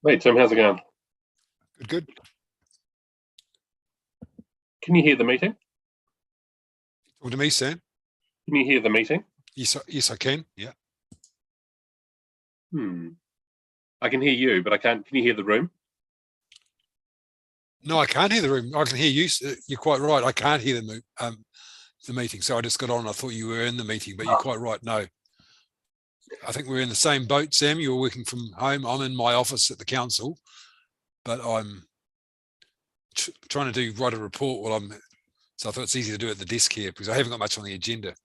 Hey, Tim, how's it going? Good. Can you hear the meeting? Talk to me, Sam. Can you hear the meeting? Yes, I can. Yeah. I can hear you, but I can't. Can you hear the room? No, I can't hear the room. I can hear you. You're quite right. I can't hear the meeting. So I just got on. I thought you were in the meeting, but you're quite right. No. I think we're in the same boat, Sam. You're working from home. I'm in my office at the council, but I'm trying to write a report while so I thought it's easy to do it at the desk here because I haven't got much on the agenda.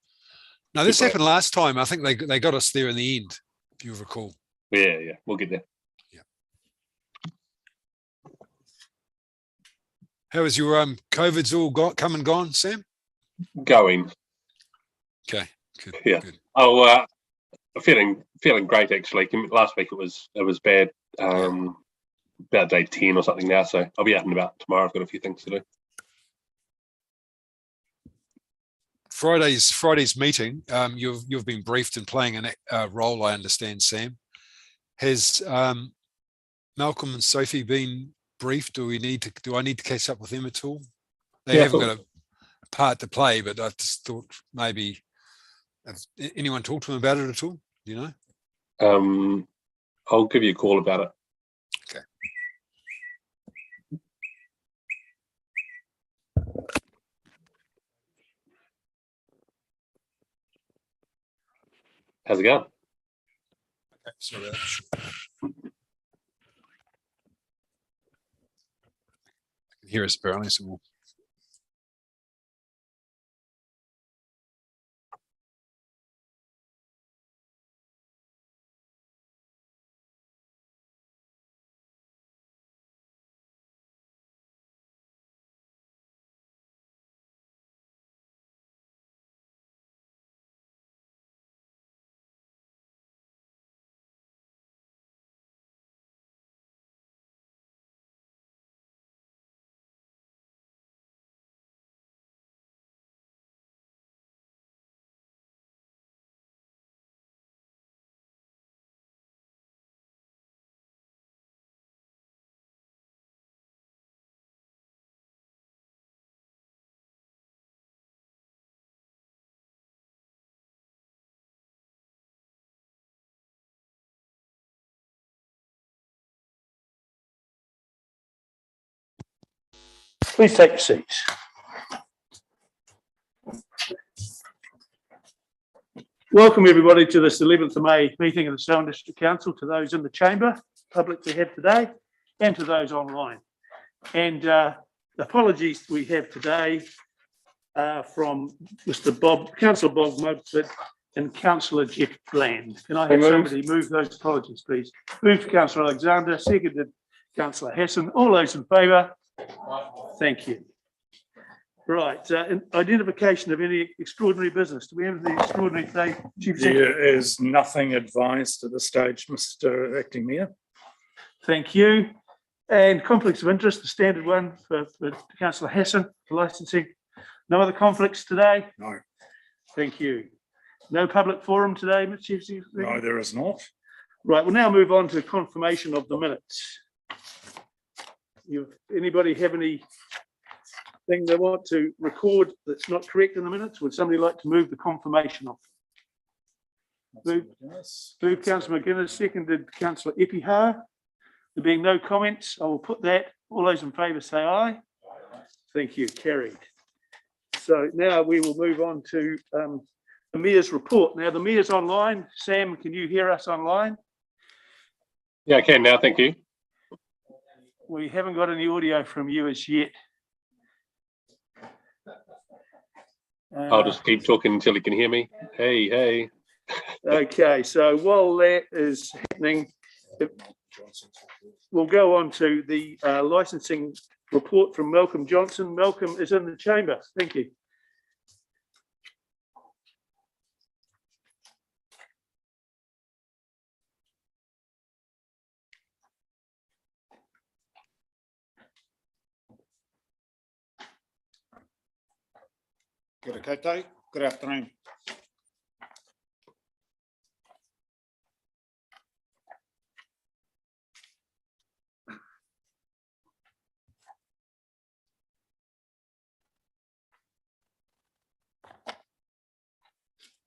No, this happened last time. I think they got us there in the end, if you recall. Yeah, we'll get there. Yeah. How is your COVID's all come and gone, Sam? Going. Okay, good. Yeah. Good. Oh, feeling great actually. Last week it was bad. About day 10 or something now, so I'll be out and about tomorrow. I've got a few things to do. Friday's meeting. You've been briefed and playing a role, I understand, Sam. Has Malcolm and Sophie been briefed? Do I need to catch up with them at all? They haven't got a part to play, but I just thought maybe has anyone talked to them about it at all? Do you know? I'll give you a call about it. Okay. How's it going? Okay, sorry about that. I can hear us apparently, so we'll... Please take your seats. Welcome everybody to this 11th of May meeting of the Southern District Council, to those in the chamber, public we have today, and to those online. And the apologies we have today from Councillor Bob Mudford and Councillor Jeff Bland. Can I have somebody move those apologies, please? Moved Councillor Alexander, seconded Councillor Hassan. All those in favour? Thank you. Right, identification of any extraordinary business. Do we have anything extraordinary today, Chief Executive? There is nothing advised at this stage, Mr. Acting Mayor. Thank you. And conflicts of interest, the standard one for Councillor Hassan for licensing. No other conflicts today? No. Thank you. No public forum today, Mr. Chief Executive? No, there is not. Right, we'll now move on to confirmation of the minutes. Anybody have anything they want to record that's not correct in the minutes? Would somebody like to move the confirmation of? Moved Councillor McGuinness, seconded Councillor Epihar. There being no comments, I will put that. All those in favour say aye. Thank you, carried. So now we will move on to the Mayor's report. Now the Mayor's online. Sam, can you hear us online? Yeah, I can now, thank you. We haven't got any audio from you as yet. I'll just keep talking until you can hear me. Hey. Okay, so while that is happening, we'll go on to the licensing report from Malcolm Johnson. Malcolm is in the chamber. Thank you. Good afternoon.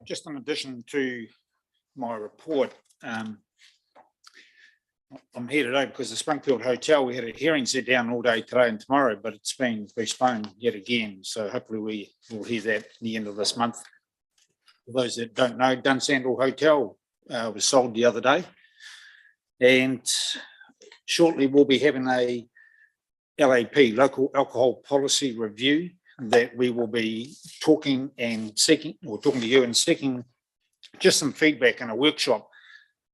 just in addition to my report, I'm here today because the Springfield Hotel, we had a hearing set down all day today and tomorrow, but it's been postponed yet again. So hopefully we will hear that at the end of this month. For those that don't know, Dunsandel Hotel was sold the other day. And shortly we'll be having a LAP, Local Alcohol Policy Review, that we will be talking to you and seeking just some feedback in a workshop,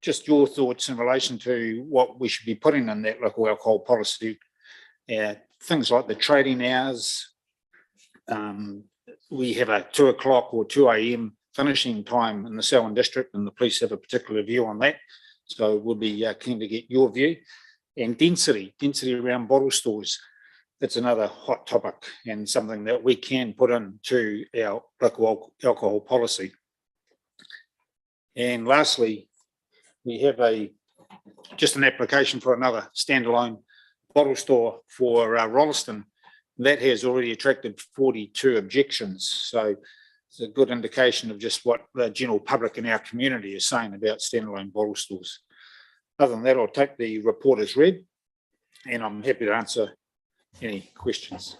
just your thoughts in relation to what we should be putting in that local alcohol policy. Things like the trading hours. We have a 2 o'clock or 2 a.m. finishing time in the Selwyn district, and the police have a particular view on that. So we'll be keen to get your view. And density around bottle stores. That's another hot topic and something that we can put into our local alcohol policy. And lastly, we have just an application for another standalone bottle store for Rolleston. That has already attracted 42 objections. So it's a good indication of just what the general public in our community is saying about standalone bottle stores. Other than that, I'll take the report as read, and I'm happy to answer any questions.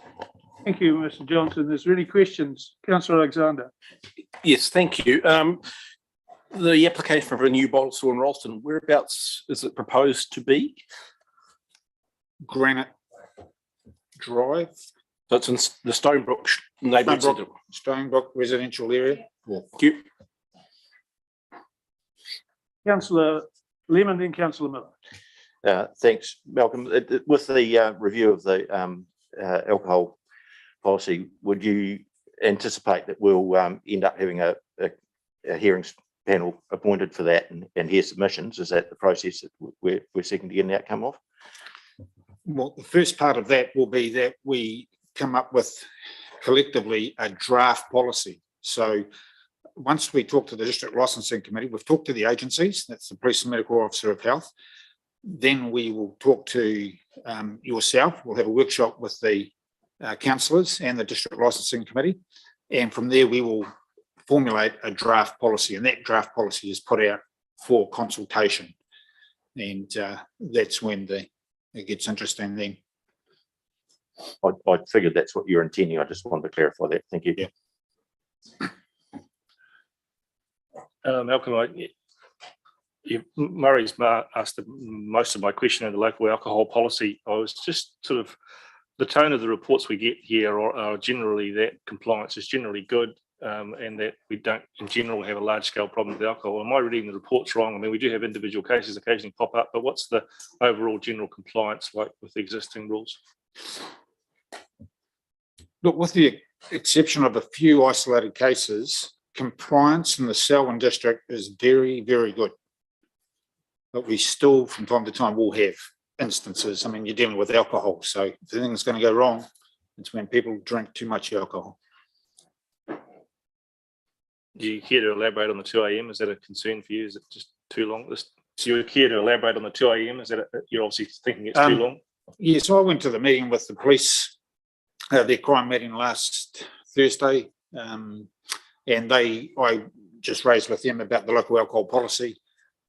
Thank you, Mr. Johnson. Is there any questions? Councillor Alexander. Yes, thank you. The application for a new bottle store in Rolleston, whereabouts is it proposed to be? Granite Drive. So it's in the Stonebrook neighbourhood centre. Stonebrook residential area. Thank you. Councillor Lemon, then Councillor Miller. Thanks, Malcolm. With the review of the alcohol policy, would you anticipate that we'll end up having a hearings panel appointed for that and hear submissions? Is that the process that we're seeking to get an outcome of? Well, the first part of that will be that we come up with collectively a draft policy. So once we talk to the District Licensing Committee, we've talked to the agencies, that's the Police and Medical Officer of Health. Then we will talk to yourself. We'll have a workshop with the councillors and the District Licensing Committee. And from there, we will formulate a draft policy, and that draft policy is put out for consultation. And that's when it gets interesting then. I figured that's what you're intending. I just wanted to clarify that. Thank you. Yeah. Malcolm, Murray's asked most of my question on the local alcohol policy. I was just sort of, the tone of the reports we get here are generally that compliance is generally good, and that we don't in general have a large scale problem with alcohol. Am I reading the reports wrong? I mean, we do have individual cases occasionally pop up, but what's the overall general compliance like with the existing rules? Look, with the exception of a few isolated cases, compliance in the Selwyn district is very, very good. But we still, from time to time, will have instances. I mean, you're dealing with alcohol, so if the thing's going to go wrong, it's when people drink too much alcohol. Do you care to elaborate on the 2 a.m? Is that a concern for you? Is it just too long? So you care to elaborate on the 2 a.m? Is that you're obviously thinking it's too long? Yeah, so I went to the meeting with the police, their crime meeting last Thursday, and I just raised with them about the local alcohol policy,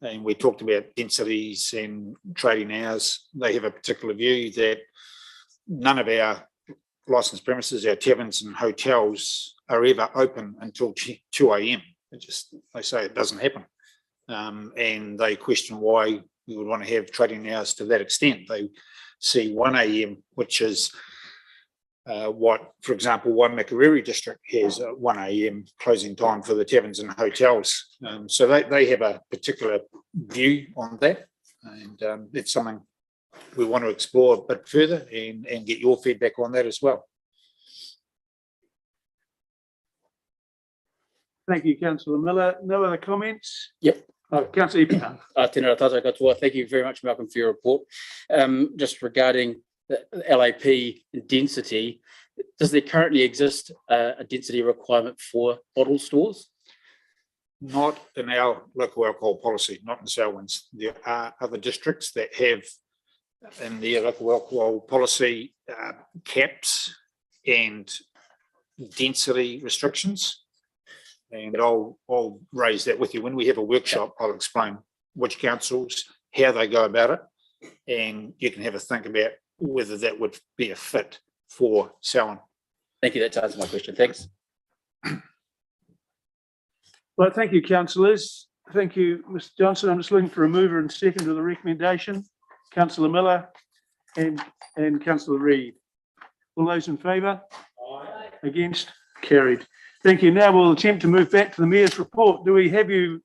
and we talked about densities and trading hours. They have a particular view that none of our licensed premises, our taverns and hotels, are ever open until 2 a.m. They say it doesn't happen. And they question why we would want to have trading hours to that extent. They see 1 a.m., which is what, for example, Waimakariri district has a 1 a.m. closing time for the taverns and hotels. So they have a particular view on that. And it's something we want to explore a bit further and get your feedback on that as well. Thank you, Councillor Miller. No other comments? Yep. Councillor Ipina. Tēnā tātou katoa. Thank you very much, Malcolm, for your report. Just regarding the LAP density, does there currently exist a density requirement for bottle stores? Not in our local alcohol policy, not in Selwyn's. There are other districts that have in their local alcohol policy caps and density restrictions. And I'll raise that with you. When we have a workshop, I'll explain which councils, how they go about it. And you can have a think about whether that would be a fit for Selwyn. Thank you. That's answered my question. Thanks. Well, thank you, councillors. Thank you, Mr Johnson. I'm just looking for a mover and second to the recommendation. Councillor Miller and Councillor Reid. All those in favour? Aye. Against? Carried. Thank you. Now we'll attempt to move back to the Mayor's report. Do we have you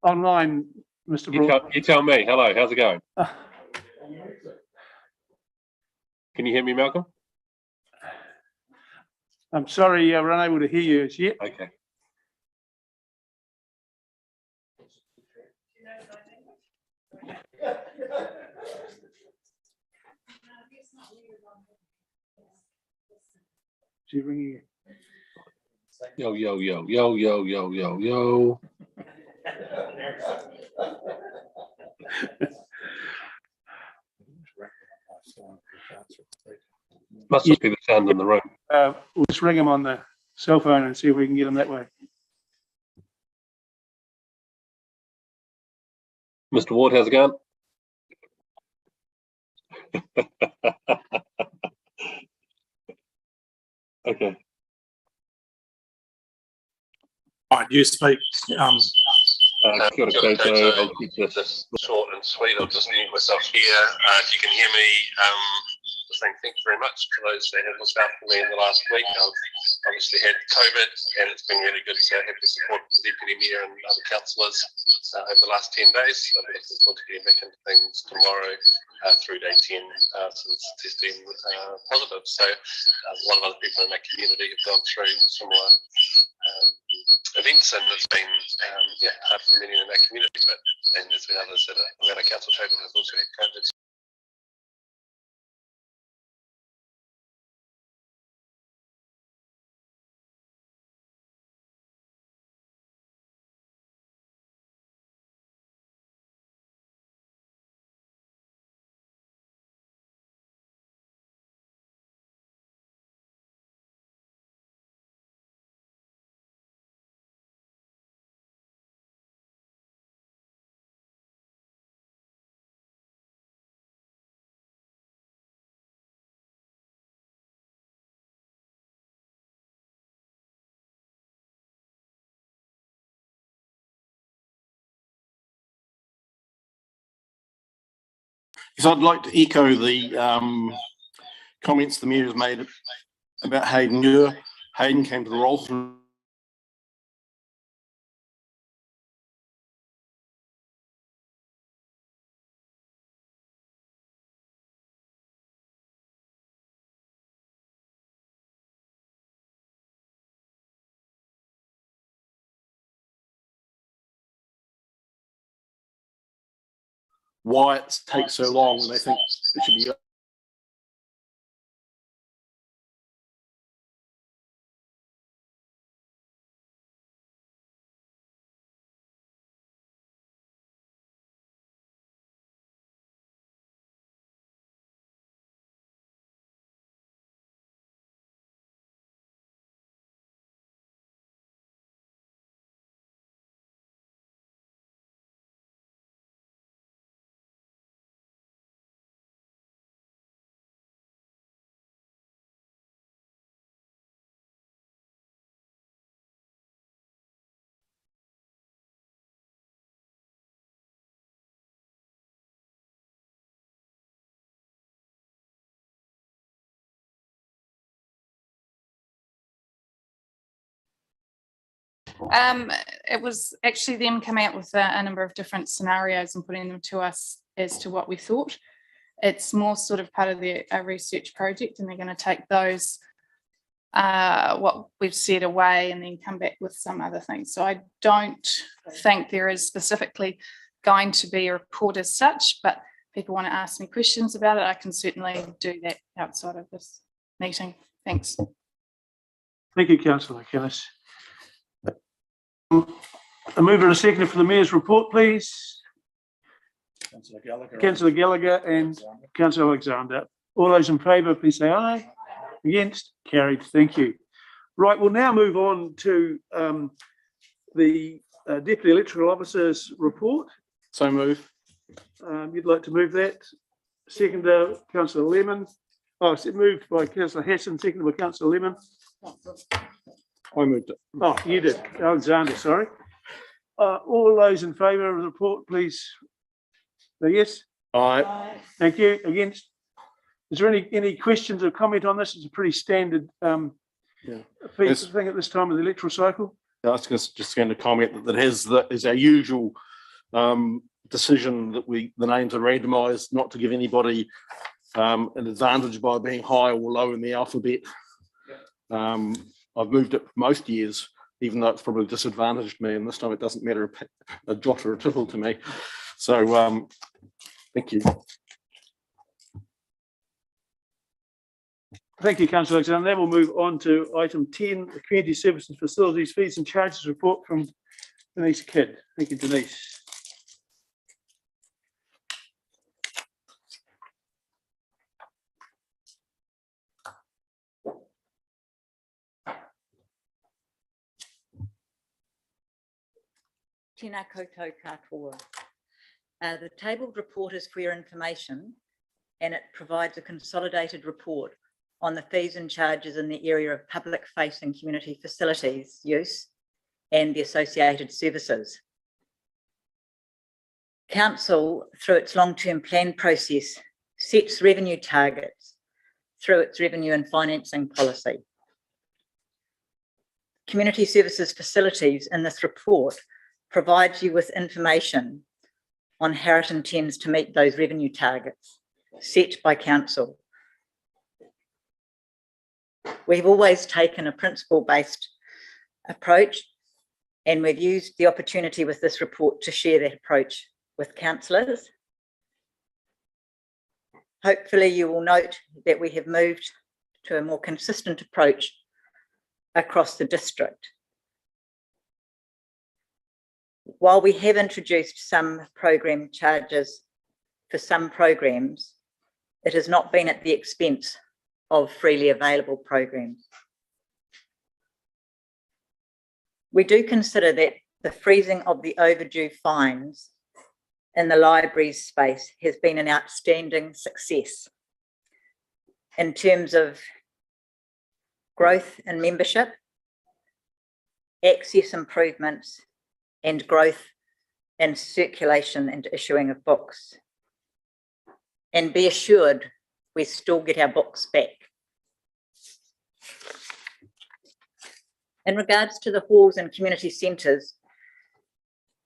online, Mr Broad? You tell me. Hello, how's it going? Can you hear me, Malcolm? I'm sorry, we're unable to hear you as yet. Okay. She's ringing you. Yo, yo, yo, yo, yo, yo, yo, yo. Must just be the sound in the room. We'll just ring him on the cell phone and see if we can get him that way. Mr. Ward, how's it going? Okay. Right, you speak. Kia ora koutou. I'll keep this short and sweet. I'll just mute myself here. If you can hear me, saying thank you very much to those that have looked after me in the last week. I've obviously had COVID, and it's been really good to have the support of the Deputy Mayor and other councillors over the last 10 days. I'm looking forward to getting back into things tomorrow through day 10 since testing positive. So a lot of other people in that community have gone through similar events, and it's been hard for many in that community, but then there's been others that are around our council table have also had COVID. So I'd like to echo the comments the Mayor has made about Hayden Muir. Hayden came to the Rolton why it takes so long, and I think it should be It was actually them coming up with a number of different scenarios and putting them to us as to what we thought. It's more sort of part of their research project, and they're going to take those, what we've said, away and then come back with some other things. So I don't think there is specifically going to be a report as such, but people want to ask me questions about it, I can certainly do that outside of this meeting. Thanks. Thank you, Councillor Kellis. A mover and a seconder for the Mayor's report, please. Councillor Gallagher and Councillor Alexander. All those in favour, please say aye. Against? Carried. Thank you. Right, we'll now move on to the Deputy Electoral Officer's report. So move. You'd like to move that? Seconder, Councillor Lemon. Oh, it's moved by Councillor Hassan, seconded by Councillor Lemon. I moved it. Oh, you did, Alexander, sorry. All those in favour of the report, please. Yes, Aye. thank you. Against? Is there any questions or comment on this? It's a pretty standard piece of thing at this time of the electoral cycle. I was just going to comment that is our usual decision that the names are randomised, not to give anybody an advantage by being high or low in the alphabet. I've moved it most years, even though it's probably disadvantaged me, and this time it doesn't matter a jot or a tittle to me. So thank you. Thank you, Councillor Alexander. Then we'll move on to item 10, the Community Services Facilities Fees and Charges report from Denise Kidd. Thank you, Denise. Tēnā koutou katoa. The tabled report is for your information, and it provides a consolidated report on the fees and charges in the area of public-facing community facilities use and the associated services. Council, through its long-term plan process, sets revenue targets through its revenue and financing policy. Community services facilities in this report provides you with information on how it intends to meet those revenue targets set by council. We've always taken a principle-based approach, and we've used the opportunity with this report to share that approach with councillors. Hopefully you will note that we have moved to a more consistent approach across the district. While we have introduced some program charges for some programs, it has not been at the expense of freely available programs. We do consider that the freezing of the overdue fines in the libraries space has been an outstanding success in terms of growth in membership, access improvements, and growth in circulation and issuing of books. And be assured, we still get our books back. In regards to the halls and community centres,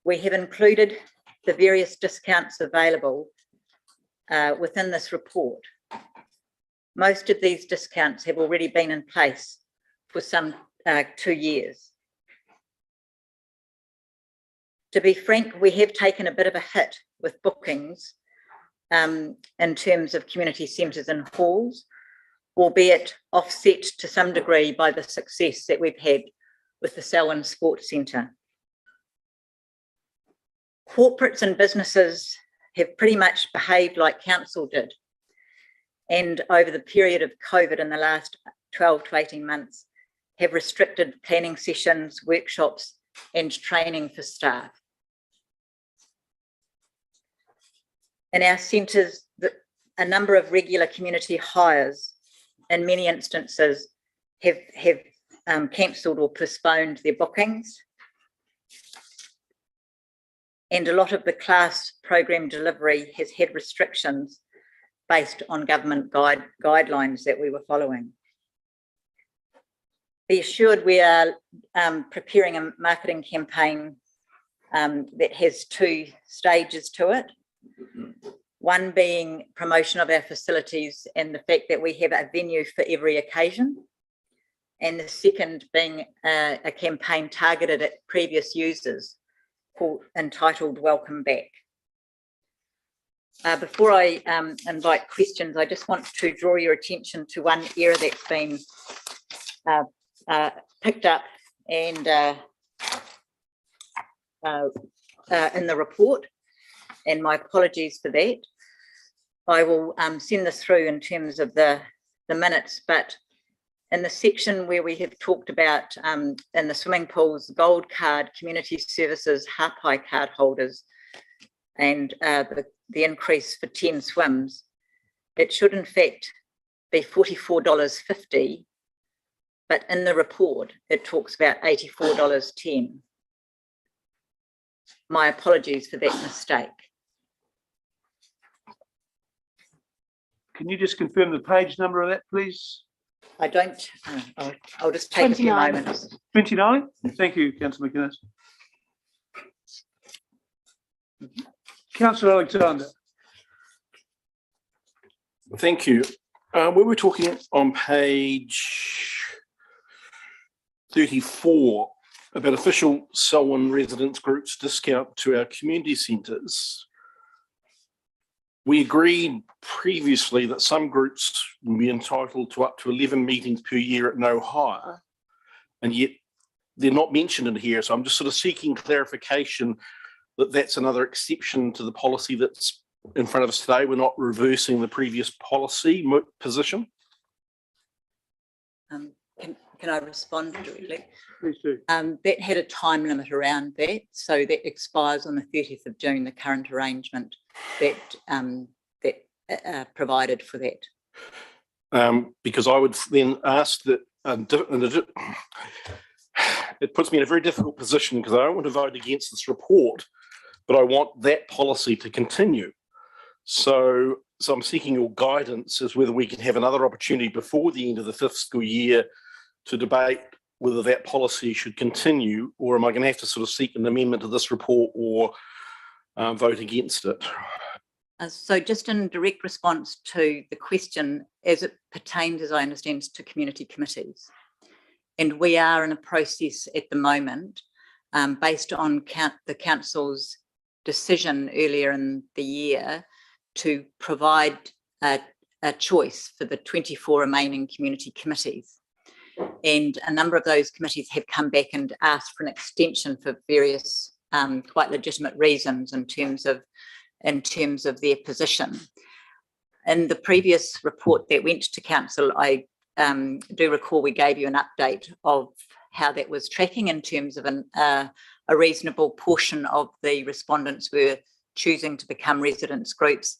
we have included the various discounts available within this report. Most of these discounts have already been in place for some 2 years. To be frank, we have taken a bit of a hit with bookings in terms of community centres and halls, albeit offset to some degree by the success that we've had with the Selwyn Sports Centre. Corporates and businesses have pretty much behaved like council did, and over the period of COVID in the last 12 to 18 months have restricted planning sessions, workshops and training for staff. In our centres, a number of regular community hires in many instances have cancelled or postponed their bookings. And a lot of the class program delivery has had restrictions based on government guidelines that we were following. Be assured we are preparing a marketing campaign that has 2 stages to it. One being promotion of our facilities and the fact that we have a venue for every occasion. And the second being a campaign targeted at previous users entitled Welcome Back. Before I invite questions, I just want to draw your attention to one error that's been picked up and in the report, and my apologies for that. I will send this through in terms of the minutes, but in the section where we have talked about in the swimming pools, gold card, community services, Hapai card holders, and the increase for 10 swims, it should in fact be $44.50, but in the report, it talks about $84.10. My apologies for that mistake. Can you just confirm the page number of that, please? I don't, I'll just take a few 29. moments. 29? Thank you, Councillor McInnes. Councillor Alexander. Thank you. We were talking on page 34 about official Selwyn residents groups discount to our community centres. We agreed previously that some groups will be entitled to up to 11 meetings per year at no hire, and yet they're not mentioned in here. So I'm just sort of seeking clarification that that's another exception to the policy that's in front of us today. We're not reversing the previous policy position. Can I respond directly? Please do. That had a time limit around that, so that expires on the 30th of June, the current arrangement that provided for that. Because I would then ask that, it puts me in a very difficult position because I don't want to vote against this report, but I want that policy to continue. So I'm seeking your guidance as whether we can have another opportunity before the end of the fiscal year to debate whether that policy should continue, or am I going to have to sort of seek an amendment to this report or vote against it? So just in direct response to the question, as it pertains, as I understand, to community committees. And we are in a process at the moment, based on the council's decision earlier in the year to provide a choice for the 24 remaining community committees. And a number of those committees have come back and asked for an extension for various quite legitimate reasons in terms of their position. In the previous report that went to council, I do recall we gave you an update of how that was tracking in terms of a reasonable portion of the respondents were choosing to become residents groups,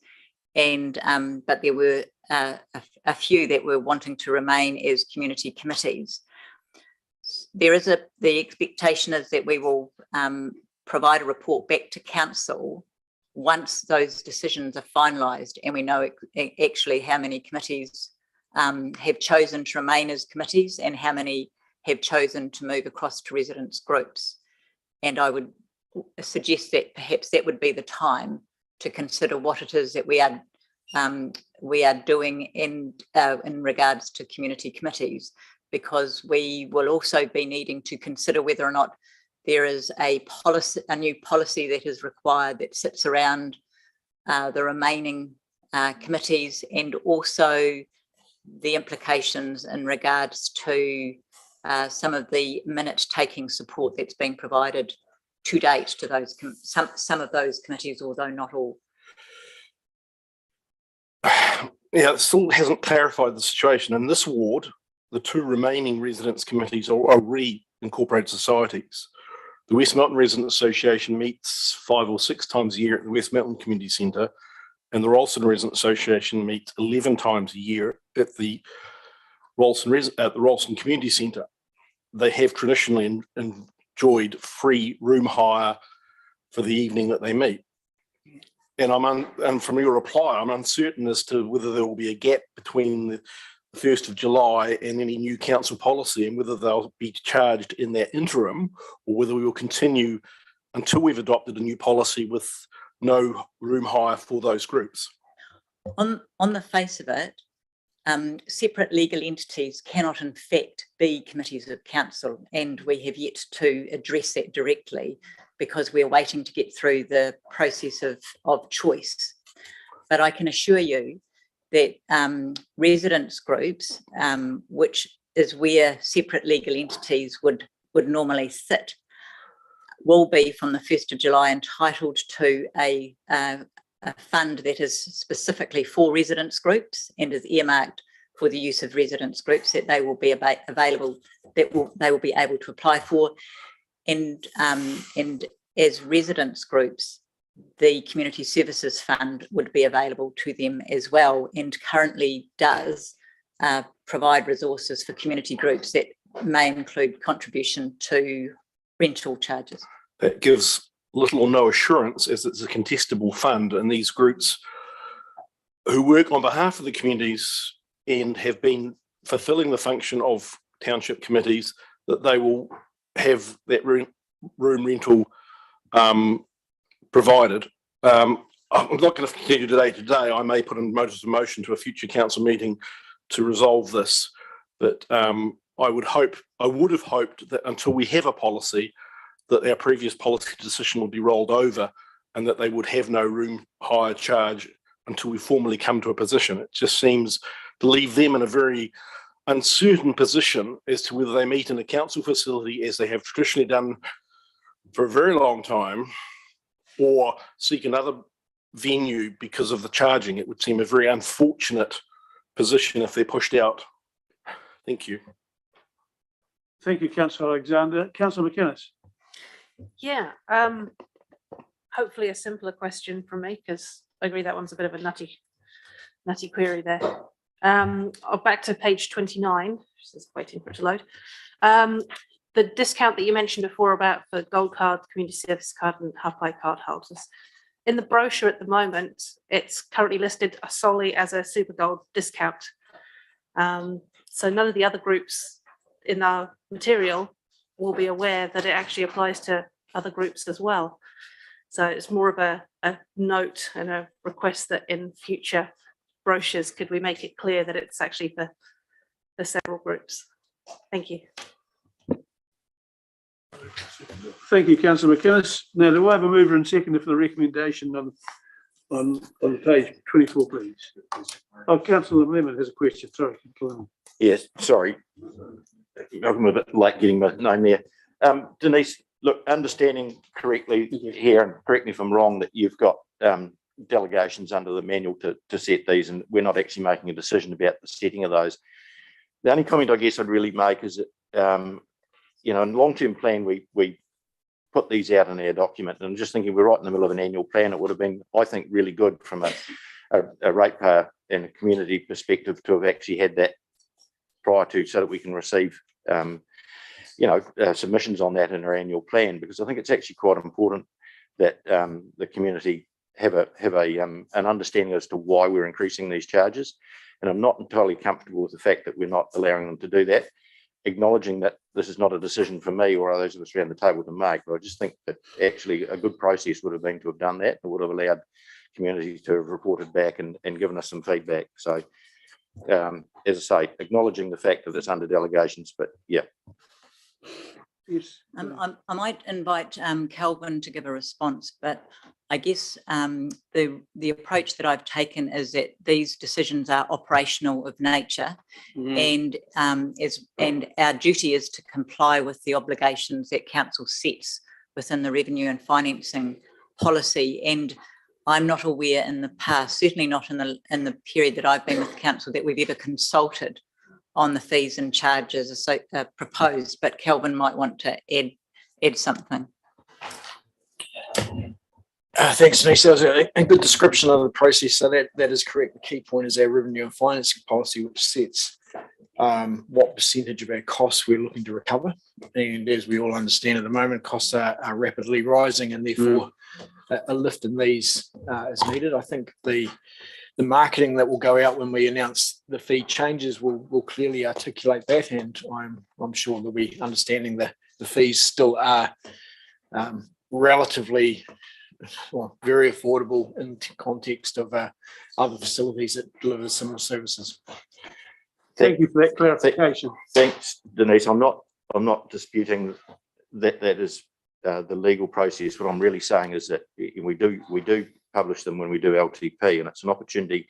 and but there were a few that were wanting to remain as community committees. The expectation is that we will provide a report back to council once those decisions are finalised and we know actually how many committees have chosen to remain as committees and how many have chosen to move across to residents groups. And I would suggest that perhaps that would be the time to consider what it is that we are doing in regards to community committees, because we will also be needing to consider whether or not there is a new policy that is required that sits around the remaining committees, and also the implications in regards to some of the minute-taking support that's been provided to date to those some of those committees, although not all. Yeah, it still hasn't clarified the situation. In this ward, the two remaining residents committees are re-incorporated societies. The West Mountain Residents Association meets 5 or 6 times a year at the West Mountain Community Centre, and the Rolleston Residents Association meets 11 times a year at the Rolleston Community Centre. They have traditionally enjoyed free room hire for the evening that they meet. And from your reply, I'm uncertain as to whether there will be a gap between the 1st of July and any new council policy, and whether they'll be charged in that interim, or whether we will continue until we've adopted a new policy with no room hire for those groups. On the face of it, separate legal entities cannot in fact be committees of council, and we have yet to address that directly because we're waiting to get through the process of choice. But I can assure you that residents groups, which is where separate legal entities would normally sit, will be from the 1st of July entitled to a fund that is specifically for residents groups and is earmarked for the use of residence groups that they will be available, they will be able to apply for. And as residence groups, the Community Services Fund would be available to them as well, and currently does provide resources for community groups that may include contribution to rental charges. That gives little or no assurance, as it's a contestable fund, and these groups who work on behalf of the communities and have been fulfilling the function of township committees, that they will have that room rental provided. I'm not going to continue today. I may put in notice of motion to a future council meeting to resolve this, but I would have hoped that until we have a policy, that our previous policy decision would be rolled over and that they would have no room hire charge until we formally come to a position. It just seems to leave them in a very uncertain position as to whether they meet in a council facility, as they have traditionally done for a very long time, or seek another venue because of the charging. It would seem a very unfortunate position if they're pushed out. Thank you. Thank you, Councillor Alexander. Councillor McInnes. Yeah, hopefully a simpler question from me, because I agree that one's a bit of a nutty query there. Back to page 29, just waiting for it to load. The discount that you mentioned before about the gold card, community service card and half-pay card holders. In the brochure at the moment, it's currently listed solely as a super gold discount. So none of the other groups in our material will be aware that it actually applies to other groups as well. So it's more of a note and a request that in future brochures, could we make it clear that it's actually for several groups? Thank you. Thank you, Councillor McInnes. Now, do I have a mover and seconder for the recommendation on page 24, please? Oh, Councillor Lemon has a question. Sorry. Yes, sorry. I'm a bit late getting my name there. Denise, look, understanding correctly here, and correct me if I'm wrong, that you've got delegations under the manual to set these, and we're not actually making a decision about the setting of those. The only comment I guess I'd really make is that, you know, in long-term plan, we put these out in our document, and I'm just thinking we're right in the middle of an annual plan. It would have been, I think, really good from a ratepayer and a community perspective to have actually had that prior to, so that we can receive you know, submissions on that in our annual plan, because I think it's actually quite important that the community have an understanding as to why we're increasing these charges. And I'm not entirely comfortable with the fact that we're not allowing them to do that, acknowledging that this is not a decision for me or those of us around the table to make. But I just think that actually a good process would have been to have done that. It would have allowed communities to have reported back and given us some feedback. So as I say, acknowledging the fact that it's under delegations, but yeah. Yes. I might invite Kelvin to give a response, but I guess the approach that I've taken is that these decisions are operational of nature, and our duty is to comply with the obligations that council sets within the revenue and financing policy. And I'm not aware in the past, certainly not in the period that I've been with council, that we've ever consulted on the fees and charges proposed, but Kelvin might want to add something. Thanks, Denise. That was a good description of the process. So that is correct. The key point is our revenue and financing policy, which sets what percentage of our costs we're looking to recover. And as we all understand at the moment, costs are rapidly rising, and therefore a lift in these is needed. I think the marketing that will go out when we announce the fee changes will clearly articulate that, and I'm sure that we understanding that the fees still are relatively very affordable in context of other facilities that deliver similar services. Thank you for that clarification. Thanks, Denise. I'm not disputing that is the legal process. What I'm really saying is that we do publish them when we do LTP, and it's an opportunity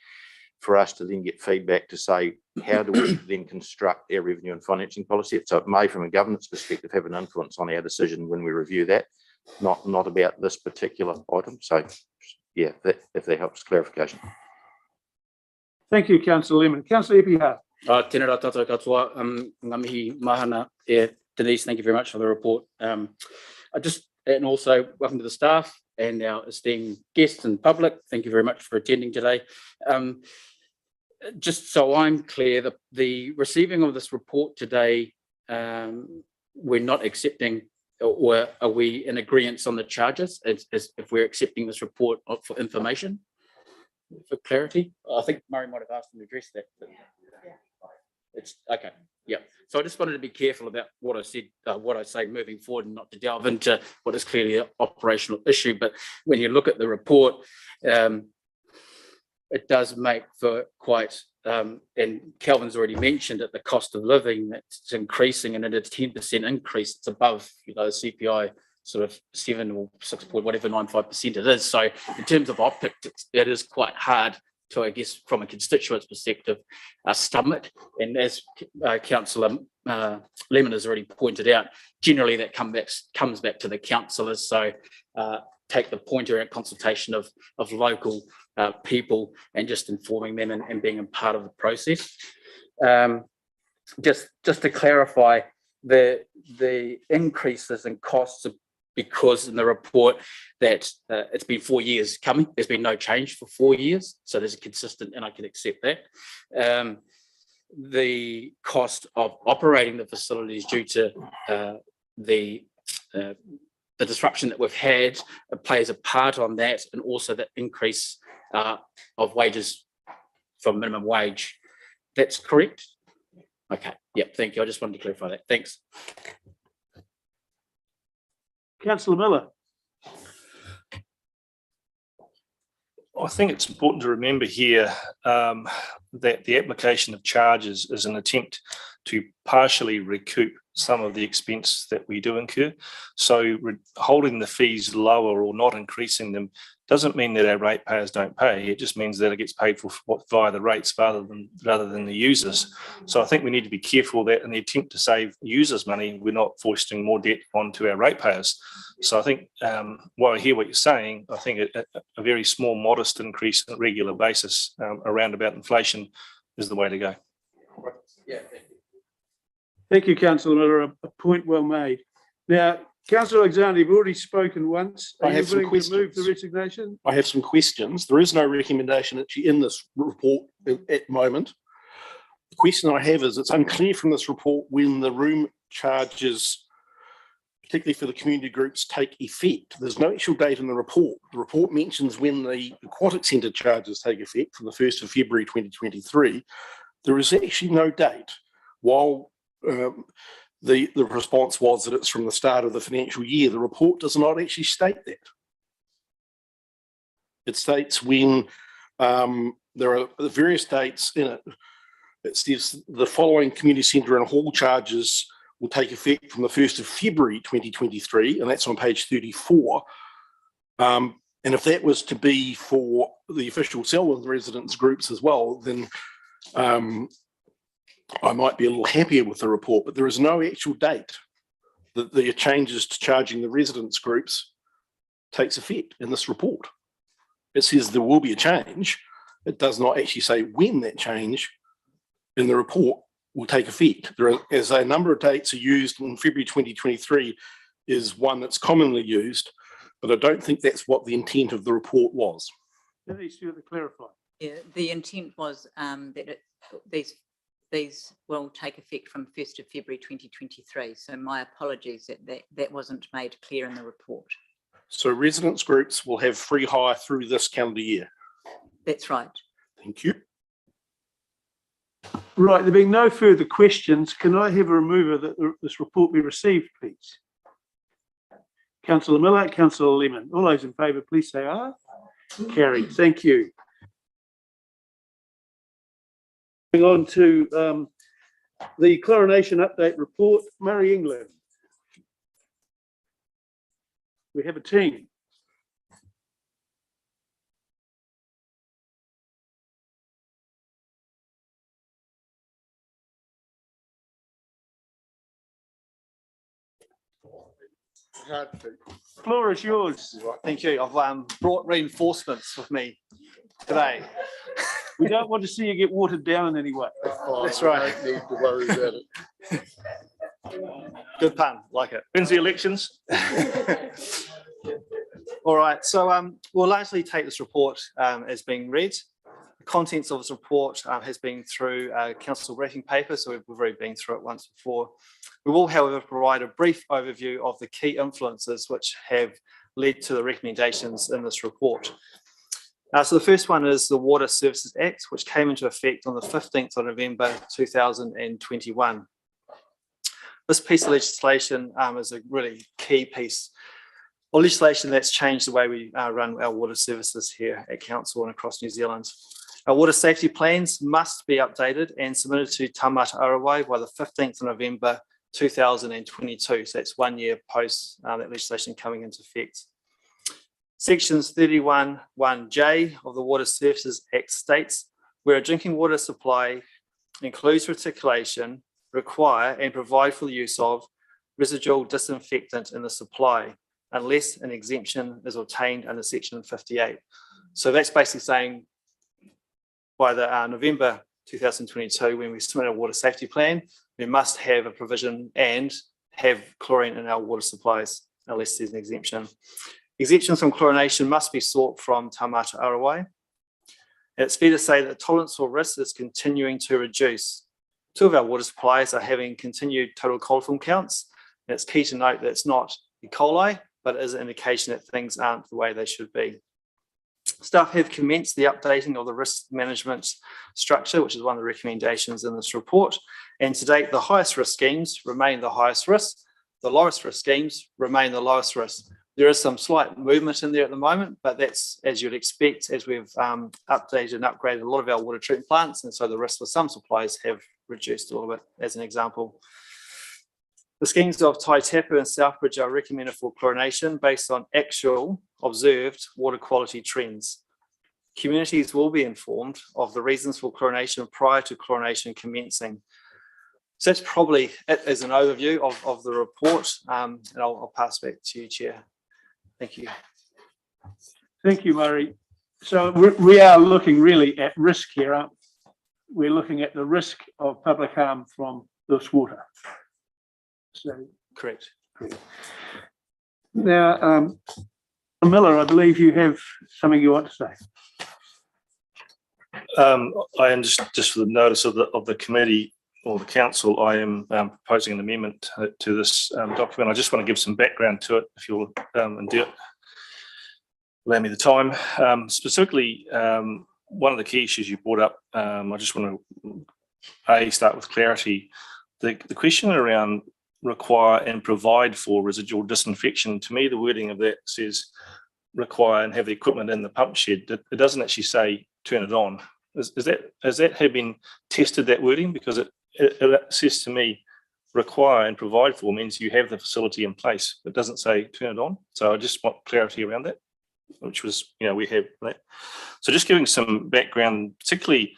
for us to then get feedback to say, how do we then construct our revenue and financing policy? So it may, from a governance perspective, have an influence on our decision when we review that, not about this particular item. So yeah, if that helps clarification. Thank you, Councillor Lemon. Councillor Epihart. Tēnā rā tātou katoa, ngā mihi mahana Denise, thank you very much for the report. And also welcome to the staff and our esteemed guests and public. Thank you very much for attending today. Just so I'm clear, the receiving of this report today, we're not accepting, or are we in agreement on the charges as if we're accepting this report for information, for clarity? I think Murray might have asked him to address that. It's okay. Yeah. So I just wanted to be careful about what I said, what I say moving forward, and not to delve into what is clearly an operational issue. But when you look at the report, it does make for quite, and Kelvin's already mentioned that the cost of living that's increasing, and at a 10% increase, it's above, the CPI sort of 7 or 6 point whatever 95% it is. So in terms of optics, it is quite hard to, I guess, from a constituent's perspective, stomach. And as Councillor Lemon has already pointed out, generally that comes back to the councillors. So take the point around consultation of local people and just informing them and being a part of the process. Just to clarify, the increases in costs are because in the report that it's been 4 years coming. There's been no change for 4 years. So there's a consistent, and I can accept that. The cost of operating the facilities due to the disruption that we've had plays a part on that, and also the increase of wages from minimum wage. That's correct? Okay, yep, thank you. I just wanted to clarify that. Thanks. Councillor Miller. I think it's important to remember here that the application of charges is an attempt to partially recoup some of the expense that we do incur. So holding the fees lower or not increasing them doesn't mean that our ratepayers don't pay. It just means that it gets paid for via the rates rather than the users. So I think we need to be careful that in the attempt to save users money, we're not foisting more debt onto our ratepayers. So I think while I hear what you're saying, I think a very small, modest increase on a regular basis around about inflation is the way to go. Yeah. Thank you, Councillor Miller. A point well made. Now, Councillor Alexander, you've already spoken once. Are you willing to move the resignation? I have some questions. There is no recommendation actually in this report at the moment. The question I have is, it's unclear from this report when the room charges, particularly for the community groups, take effect. There's no actual date in the report. The report mentions when the aquatic centre charges take effect from the 1st of February 2023. There is actually no date. While the response was that it's from the start of the financial year, the report does not actually state that. It states when there are various dates in it. It says the following community centre and hall charges will take effect from the 1st of February 2023, and that's on page 34. And if that was to be for the official Selwyn residents groups as well, then I might be a little happier with the report, but there is no actual date that the changes to charging the residents groups takes effect in this report. It says there will be a change. It does not actually say when that change in the report will take effect. There is a number of dates are used, in February 2023 is one that's commonly used, but I don't think that's what the intent of the report was. That needs to be clarified. Yeah, the intent was that these will take effect from 1st of February 2023. So my apologies that wasn't made clear in the report. So residents groups will have free hire through this calendar year. That's right. Thank you. Right, there being no further questions, can I have a remover that this report be received, please? Councillor Miller, Councillor Lemon. All those in favour, please say aye. Carried. Thank you. Moving on to the chlorination update report, Murray, England. We have a team. Floor is yours. Thank you. I've brought reinforcements with me today. We don't want to see you get watered down in any way. That's right. Don't need to worry about it. Good pun, like it. When's the elections? All right, so we'll largely take this report as being read. The contents of this report has been through council briefing paper, so we've already been through it once before. We will, however, provide a brief overview of the key influences which have led to the recommendations in this report. So the first one is the Water Services Act, which came into effect on the 15th of November 2021. This piece of legislation is a really key piece of legislation that's changed the way we run our water services here at council and across New Zealand. Our water safety plans must be updated and submitted to Taumata Arawai by the 15th of November 2022. So that's 1 year post that legislation coming into effect. Sections 31(1)(j) of the Water Services Act states where a drinking water supply includes reticulation, require and provide for the use of residual disinfectant in the supply, unless an exemption is obtained under section 58. So that's basically saying by the November 2022, when we submit a water safety plan, we must have a provision and have chlorine in our water supplies, unless there's an exemption. Exemptions from chlorination must be sought from Taumata Arawai. It's fair to say that tolerance for risk is continuing to reduce. Two of our water supplies are having continued total coliform counts. And it's key to note that it's not E. coli, but it is an indication that things aren't the way they should be. Staff have commenced the updating of the risk management structure, which is one of the recommendations in this report. And to date, the highest risk schemes remain the highest risk. The lowest risk schemes remain the lowest risk. There is some slight movement in there at the moment, but that's as you'd expect as we've updated and upgraded a lot of our water treatment plants. And so the risk for some supplies have reduced a little bit, as an example. The schemes of Taitapu and Southbridge are recommended for chlorination based on actual observed water quality trends. Communities will be informed of the reasons for chlorination prior to chlorination commencing. So that's probably it as an overview of the report, and I'll pass back to you, Chair. Thank you. Thank you, Murray. So we are looking really at risk here, aren't we? We're looking at the risk of public harm from this water. So Correct. Now, Miller, I believe you have something you want to say. I am just for the notice of the committee or the council, I am proposing an amendment to this document. I just want to give some background to it, if you'll allow me the time. Specifically, one of the key issues you brought up, I just want to start with clarity. The question around require and provide for residual disinfection, to me, the wording of that says require and have the equipment in the pump shed. It doesn't actually say turn it on. Has that have been tested, that wording? Because it says to me require and provide for means you have the facility in place. It doesn't say turn it on. So I just want clarity around that, which was, we have that. So just giving some background, particularly,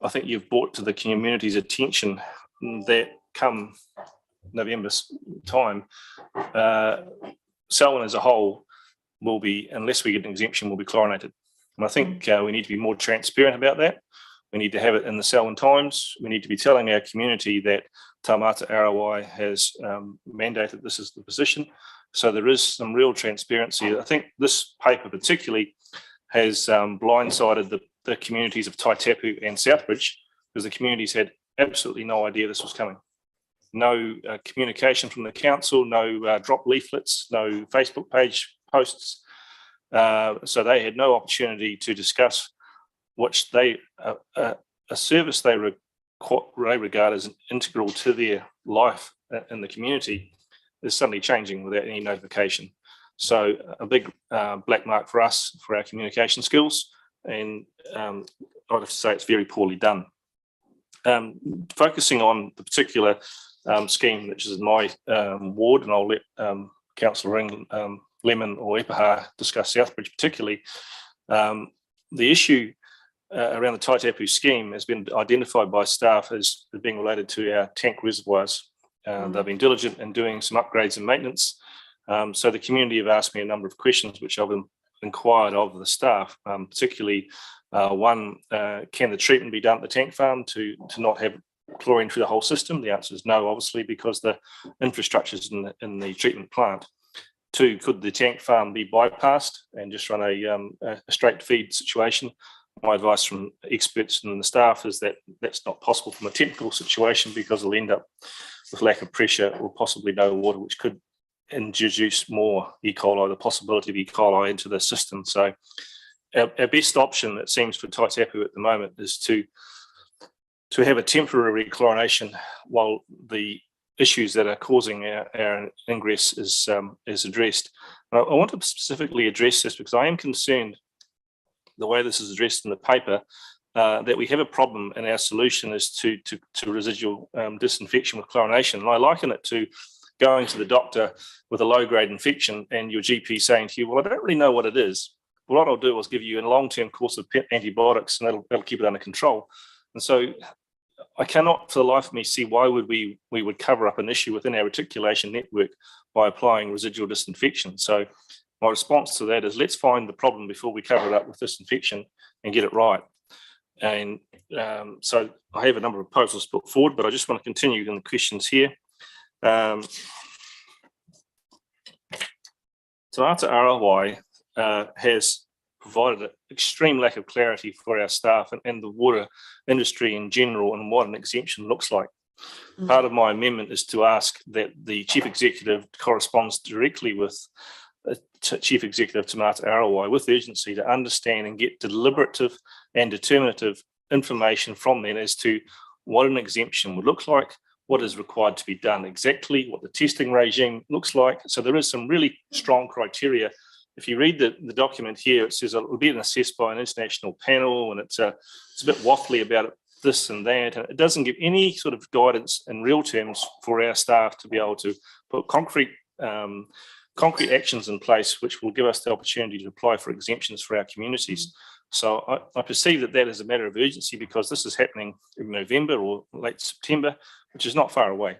I think you've brought to the community's attention that come November time, Selwyn as a whole will be, unless we get an exemption, will be chlorinated. And I think we need to be more transparent about that. We need to have it in the Selwyn Times. We need to be telling our community that Taumata Arawai has mandated this is the position. So there is some real transparency. I think this paper particularly has blindsided the communities of Taitapu and Southbridge, because the communities had absolutely no idea this was coming. No communication from the council, no drop leaflets, no Facebook page posts. So they had no opportunity to discuss which a service they regard as integral to their life in the community is suddenly changing without any notification. So a big black mark for us, for our communication skills, and I'd have to say it's very poorly done. Focusing on the particular scheme, which is in my ward, and I'll let Councillor Lemon or Epaha discuss Southbridge particularly. The issue around the Taitapu scheme has been identified by staff as being related to our tank reservoirs. They've been diligent in doing some upgrades and maintenance. So the community have asked me a number of questions, which I've inquired of the staff, particularly one, can the treatment be done at the tank farm to not have chlorine through the whole system? The answer is no, obviously, because the infrastructure is in the treatment plant. 2, could the tank farm be bypassed and just run a straight feed situation? My advice from experts and the staff is that that's not possible from a technical situation, because it'll end up with lack of pressure or possibly no water, which could introduce more E. coli, the possibility of E. coli into the system. So our best option, it seems, for Taitapu at the moment is to have a temporary chlorination while the issues that are causing our ingress is addressed. And I want to specifically address this because I am concerned the way this is addressed in the paper, that we have a problem and our solution is to residual disinfection with chlorination. And I liken it to going to the doctor with a low-grade infection and your GP saying to you, well, I don't really know what it is. Well, what I'll do is give you a long-term course of antibiotics and that'll keep it under control. And so I cannot for the life of me see why we would cover up an issue within our reticulation network by applying residual disinfection. So my response to that is, let's find the problem before we cover it up with disinfection and get it right. And so I have a number of proposals put forward, but I just want to continue in the questions here. Te Mata Arawai has provided an extreme lack of clarity for our staff and the water industry in general and what an exemption looks like. Part of my amendment is to ask that the Chief Executive corresponds directly with Chief Executive Te Mata Arawai with urgency to understand and get deliberative and determinative information from them as to what an exemption would look like, what is required to be done exactly, what the testing regime looks like. So there is some really strong criteria. If you read the document here, it says it will be assessed by an international panel, and it's a bit waffly about it, this and that. And it doesn't give any sort of guidance in real terms for our staff to be able to put concrete actions in place, which will give us the opportunity to apply for exemptions for our communities. So I perceive that is a matter of urgency because this is happening in November or late September, which is not far away.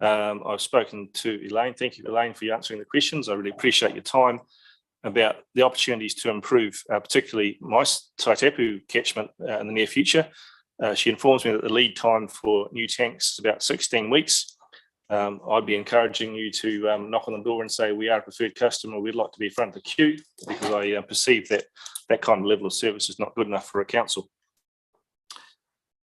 I've spoken to Elaine. Thank you, Elaine, for answering the questions. I really appreciate your time about the opportunities to improve, particularly my Taitapu catchment in the near future. She informs me that the lead time for new tanks is about 16 weeks. I'd be encouraging you to knock on the door and say, we are a preferred customer, we'd like to be front of the queue, because I perceive that kind of level of service is not good enough for a council.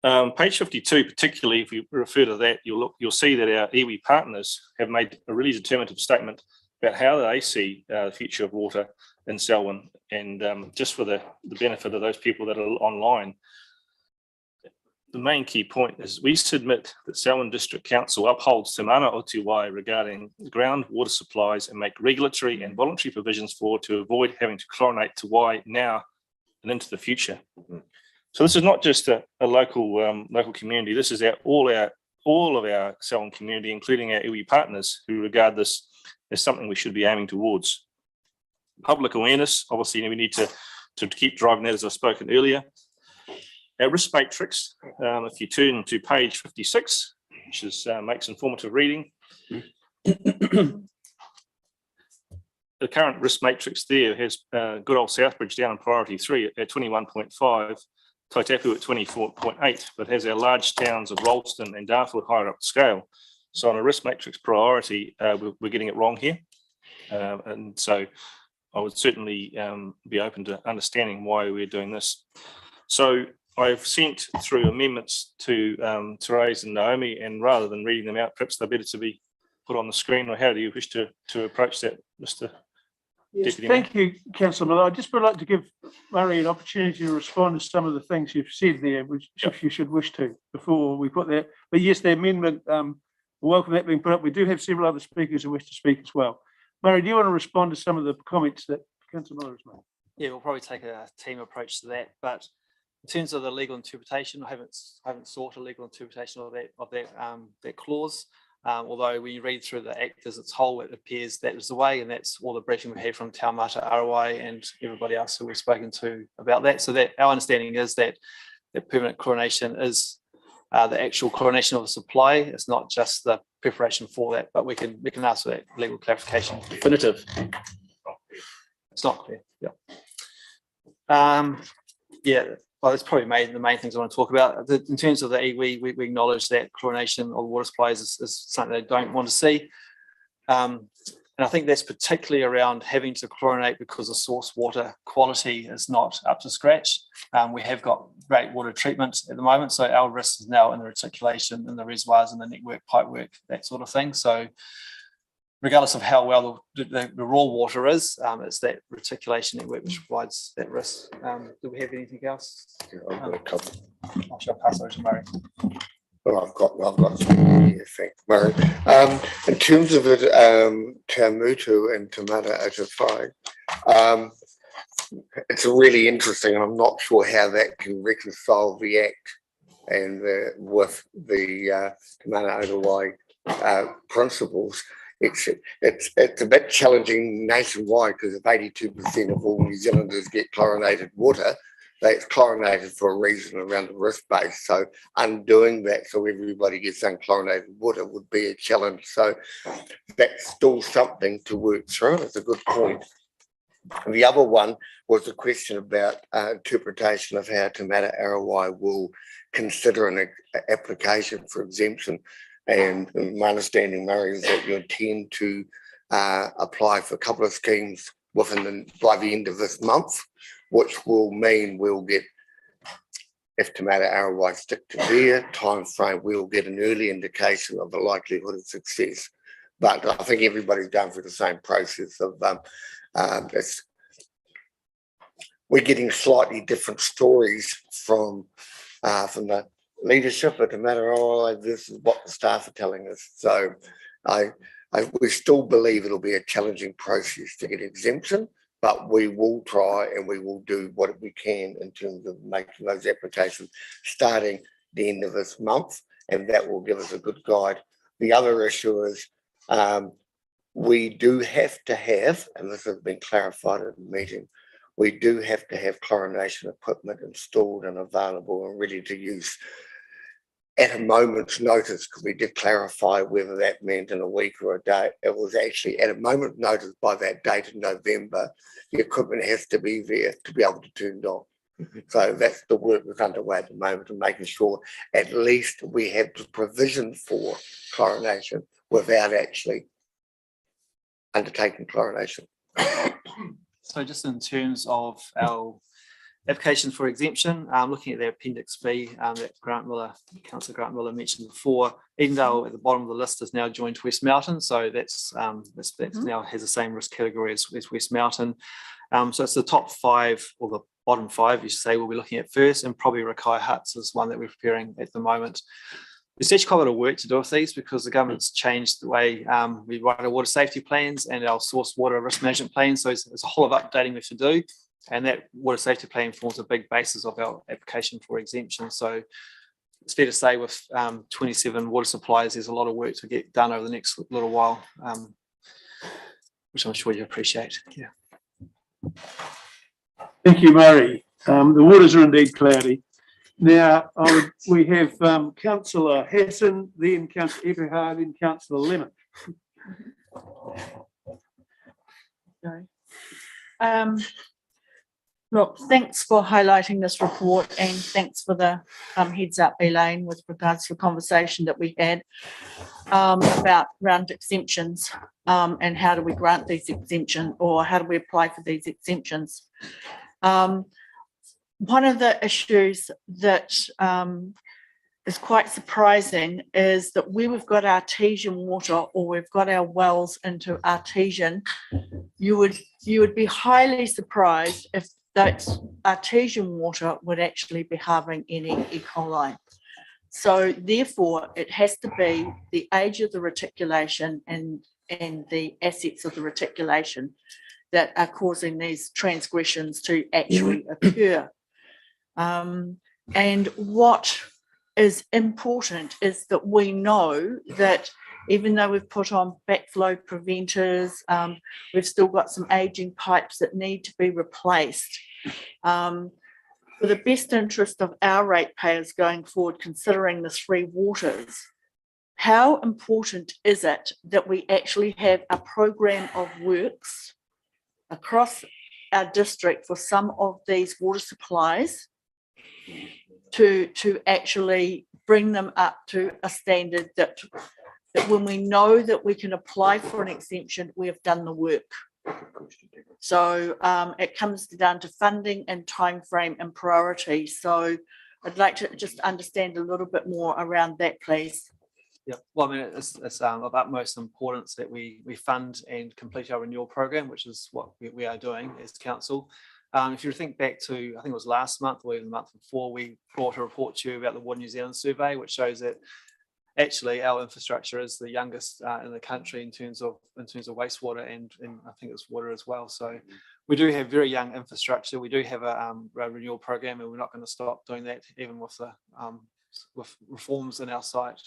Page 52, particularly, if you refer to that, you'll see that our iwi partners have made a really determinative statement about how they see the future of water in Selwyn. And just for the benefit of those people that are online, the main key point is we submit that Selwyn District Council upholds Te Mana o Te Wai regarding groundwater supplies and make regulatory and voluntary provisions to avoid having to chlorinate Te Wai now and into the future. So this is not just a local community. This is all of our Selwyn community, including our iwi partners, who regard this as something we should be aiming towards. Public awareness, obviously, we need to keep driving that, as I've spoken earlier. Our risk matrix, if you turn to page 56, which makes informative reading. The current risk matrix there has good old Southbridge down in priority 3 at 21.5, Taitapu at 24.8, but has our large towns of Rollston and Dartford higher up the scale. So on a risk matrix priority, we're getting it wrong here. And so I would certainly be open to understanding why we're doing this. So I've sent through amendments to Therese and Naomi, and rather than reading them out, perhaps they're better to be put on the screen. Or how do you wish to approach that, Mr. Yes, Deputy thank you, Councillor Miller. I just would like to give Murray an opportunity to respond to some of the things you've said there, which if you should wish to, before we put that. But yes, the amendment, welcome that being put up. We do have several other speakers who wish to speak as well. Murray, do you want to respond to some of the comments that Councillor Miller has made? Yeah, we'll probably take a team approach to that, but in terms of the legal interpretation, I haven't sought a legal interpretation of that clause. Although when you read through the Act as its whole, it appears that is the way, and that's all the briefing we had from Te Mata Arawai and everybody else who we've spoken to about that. So that our understanding is that permanent chlorination is the actual chlorination of the supply. It's not just the preparation for that, but we can ask for that legal clarification. Definitive. It's not clear. Yeah. Yeah. Well, that's probably the main things I want to talk about. In terms of the we acknowledge that chlorination of water supplies is something they don't want to see. And I think that's particularly around having to chlorinate because the source water quality is not up to scratch. We have got great water treatment at the moment, so our risk is now in the reticulation, in the reservoirs, in the network, pipework, that sort of thing. So regardless of how well the raw water is, it's that reticulation network which provides that risk. Do we have anything else? Yeah, I've got a couple. I shall pass over to Murray. Well, I've got some here, thanks, Murray. In terms of it, Te Mutu and Te Mana Atawhai, it's really interesting. I'm not sure how that can reconcile the Act and with the Te Mana Atawhai principles. It's a bit challenging nationwide because if 82% of all New Zealanders get chlorinated water, that's chlorinated for a reason around the risk base. So undoing that so everybody gets unchlorinated water would be a challenge. So that's still something to work through. It's a good point. And the other one was the question about interpretation of how Te Mana Atawhai will consider an application for exemption. And my understanding, Murray, is that you intend to apply for a couple of schemes by the end of this month, which will mean we'll get, if Te Mana Atawhai stick to their time frame, we'll get an early indication of the likelihood of success. But I think everybody's going through the same process of we're getting slightly different stories from the leadership at Te Mana Atawhai. This is what the staff are telling us. So we still believe it'll be a challenging process to get exemption, but we will try and we will do what we can in terms of making those applications starting the end of this month, and that will give us a good guide. The other issue is we do have to have, and this has been clarified at the meeting, we do have to have chlorination equipment installed and available and ready to use at a moment's notice, because we did clarify whether that meant in a week or a day. It was actually at a moment's notice by that date in November. The equipment has to be there to be able to turn it on. So that's the work that's underway at the moment, and making sure at least we have the provision for chlorination without actually undertaking chlorination. So just in terms of our application for exemption, looking at the Appendix B that Councillor Grant Miller mentioned before, Edendale at the bottom of the list is now joined West Mountain, so that's now has the same risk category as West Mountain. So it's the top 5, or the bottom 5, you should say, we'll be looking at first, and probably Rakai Huts is one that we're preparing at the moment. There's actually quite a lot of work to do with these because the government's changed the way we write our water safety plans and our source water risk management plans. So there's a whole lot of updating we have to do. And that water safety plan forms a big basis of our application for exemption. So it's fair to say with 27 water suppliers, there's a lot of work to get done over the next little while, which I'm sure you appreciate. Yeah. Thank you, Murray. The waters are indeed cloudy. Now, we have Councillor Hassan, then Councillor Eberhard, and Councillor Lemon. Look, thanks for highlighting this report, and thanks for the heads up, Elaine, with regards to the conversation that we had about round exemptions and how do we grant these exemptions, or how do we apply for these exemptions. One of the issues that is quite surprising is that where we've got artesian water, or we've got our wells into artesian, you would be highly surprised if that artesian water would actually be harbouring any E. coli. So therefore, it has to be the age of the reticulation and the assets of the reticulation that are causing these transgressions to actually occur. And what is important is that we know that even though we've put on backflow preventers, we've still got some aging pipes that need to be replaced. For the best interest of our ratepayers going forward, considering the 3 waters, how important is it that we actually have a program of works across our district for some of these water supplies to actually bring them up to a standard that when we know that we can apply for an exemption, we have done the work. So it comes down to funding and time frame and priority. So I'd like to just understand a little bit more around that, please. Yeah, well, I mean, it's of utmost importance that we fund and complete our renewal program, which is what we are doing as council. If you think back to, I think it was last month or even the month before, we brought a report to you about the Water New Zealand survey, which shows that actually our infrastructure is the youngest in the country in terms of wastewater and I think it's water as well. So we do have very young infrastructure. We do have a renewal program, and we're not going to stop doing that even with the with reforms in our site.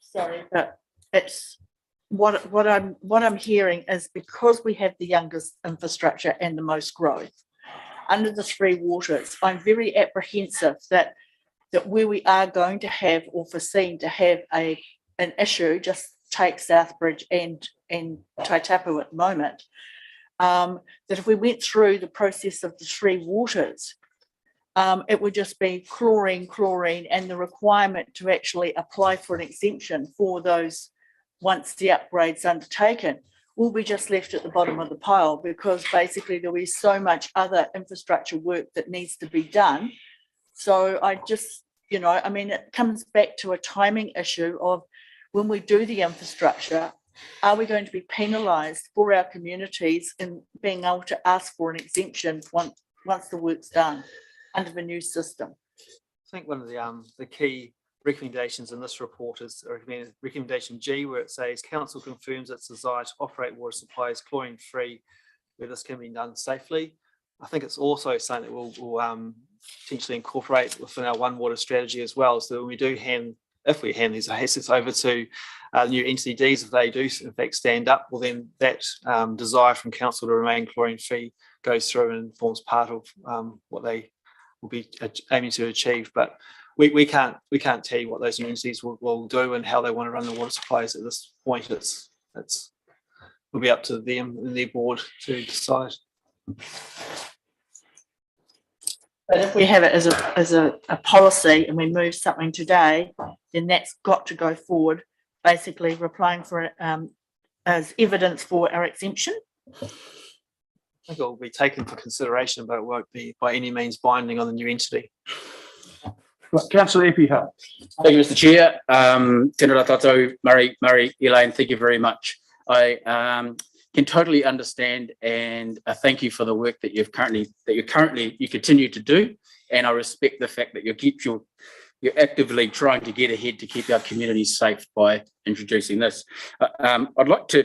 Sorry, but it's what I'm hearing is because we have the youngest infrastructure and the most growth under the three waters, I'm very apprehensive that where we are going to have or foreseen to have an issue, just take Southbridge and Taitapu at the moment, that if we went through the process of the three waters, it would just be chlorine, and the requirement to actually apply for an exemption for those once the upgrade's undertaken will be just left at the bottom of the pile, because basically there'll be so much other infrastructure work that needs to be done. So I just, I mean, it comes back to a timing issue of when we do the infrastructure, are we going to be penalised for our communities in being able to ask for an exemption once the work's done under the new system? I think one of the key recommendations in this report is recommendation G, where it says council confirms its desire to operate water supplies chlorine free where this can be done safely. I think it's also something that we'll potentially incorporate within our One Water strategy as well. So when we do if we hand these assets over to new NCDs, if they do in fact stand up, well then that desire from council to remain chlorine free goes through and forms part of what they will be aiming to achieve. But we can't tell you what those new entities will do and how they want to run the water supplies at this point. Will be up to them and their board to decide. But if we have it as a policy and we move something today, then that's got to go forward, basically replying for it as evidence for our exemption. I think it will be taken for consideration, but it won't be by any means binding on the new entity. Right, Councillor Epiha. Thank you, Mr. Chair. Tēnā tātou, Murray, Elaine, thank you very much. I can totally understand and thank you for the work that you continue to do, and I respect the fact that you're actively trying to get ahead to keep our communities safe by introducing this. I'd like to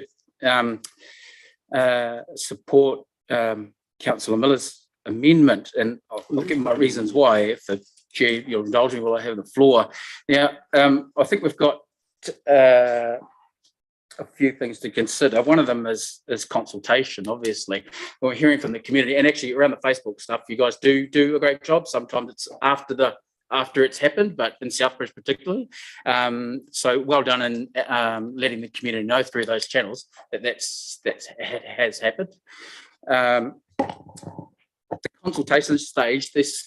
support Councillor Miller's amendment, and I'll give my reasons why. If the Chair, you'll indulge me while I have the floor. Now, I think we've got a few things to consider. One of them is consultation, obviously. We're hearing from the community, and actually around the Facebook stuff, you guys do a great job. Sometimes it's after it's happened, but in Southbridge particularly. So well done in letting the community know through those channels that has happened. The consultation stage, there's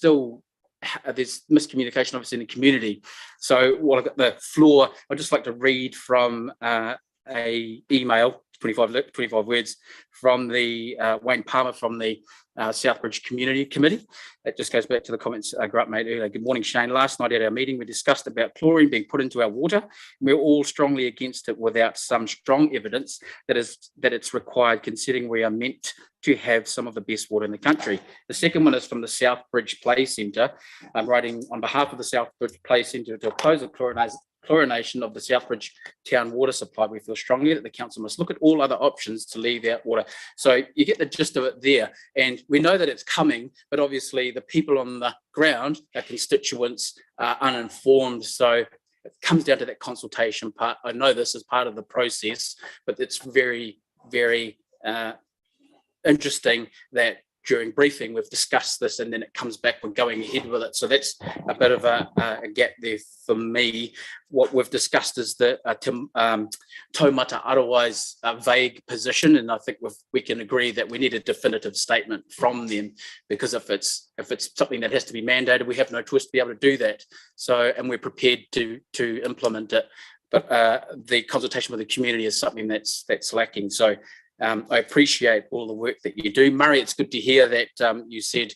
miscommunication obviously in the community. So while I've got the floor, I'd just like to read from a email, 25 words, from the Wayne Palmer from the Southbridge Community Committee. It just goes back to the comments Grant made earlier. Good morning, Shane. Last night at our meeting, we discussed about chlorine being put into our water. We're all strongly against it without some strong evidence that it's required, considering we are meant to have some of the best water in the country. The second one is from the Southbridge Play Centre. I'm writing on behalf of the Southbridge Play Centre to oppose the chlorination of the Southbridge town water supply. We feel strongly that the council must look at all other options to leave out water. So you get the gist of it there. And we know that it's coming, but obviously the people on the ground, our constituents, are uninformed. So it comes down to that consultation part. I know this is part of the process, but it's very, very interesting that during briefing, we've discussed this and then it comes back, we're going ahead with it. So that's a bit of a gap there for me. What we've discussed is the taumata otherwise vague position, and I think we can agree that we need a definitive statement from them, because if it's something that has to be mandated, we have no choice to be able to do that. So, and we're prepared to implement it, but the consultation with the community is something that's lacking. So I appreciate all the work that you do. Murray, it's good to hear that you said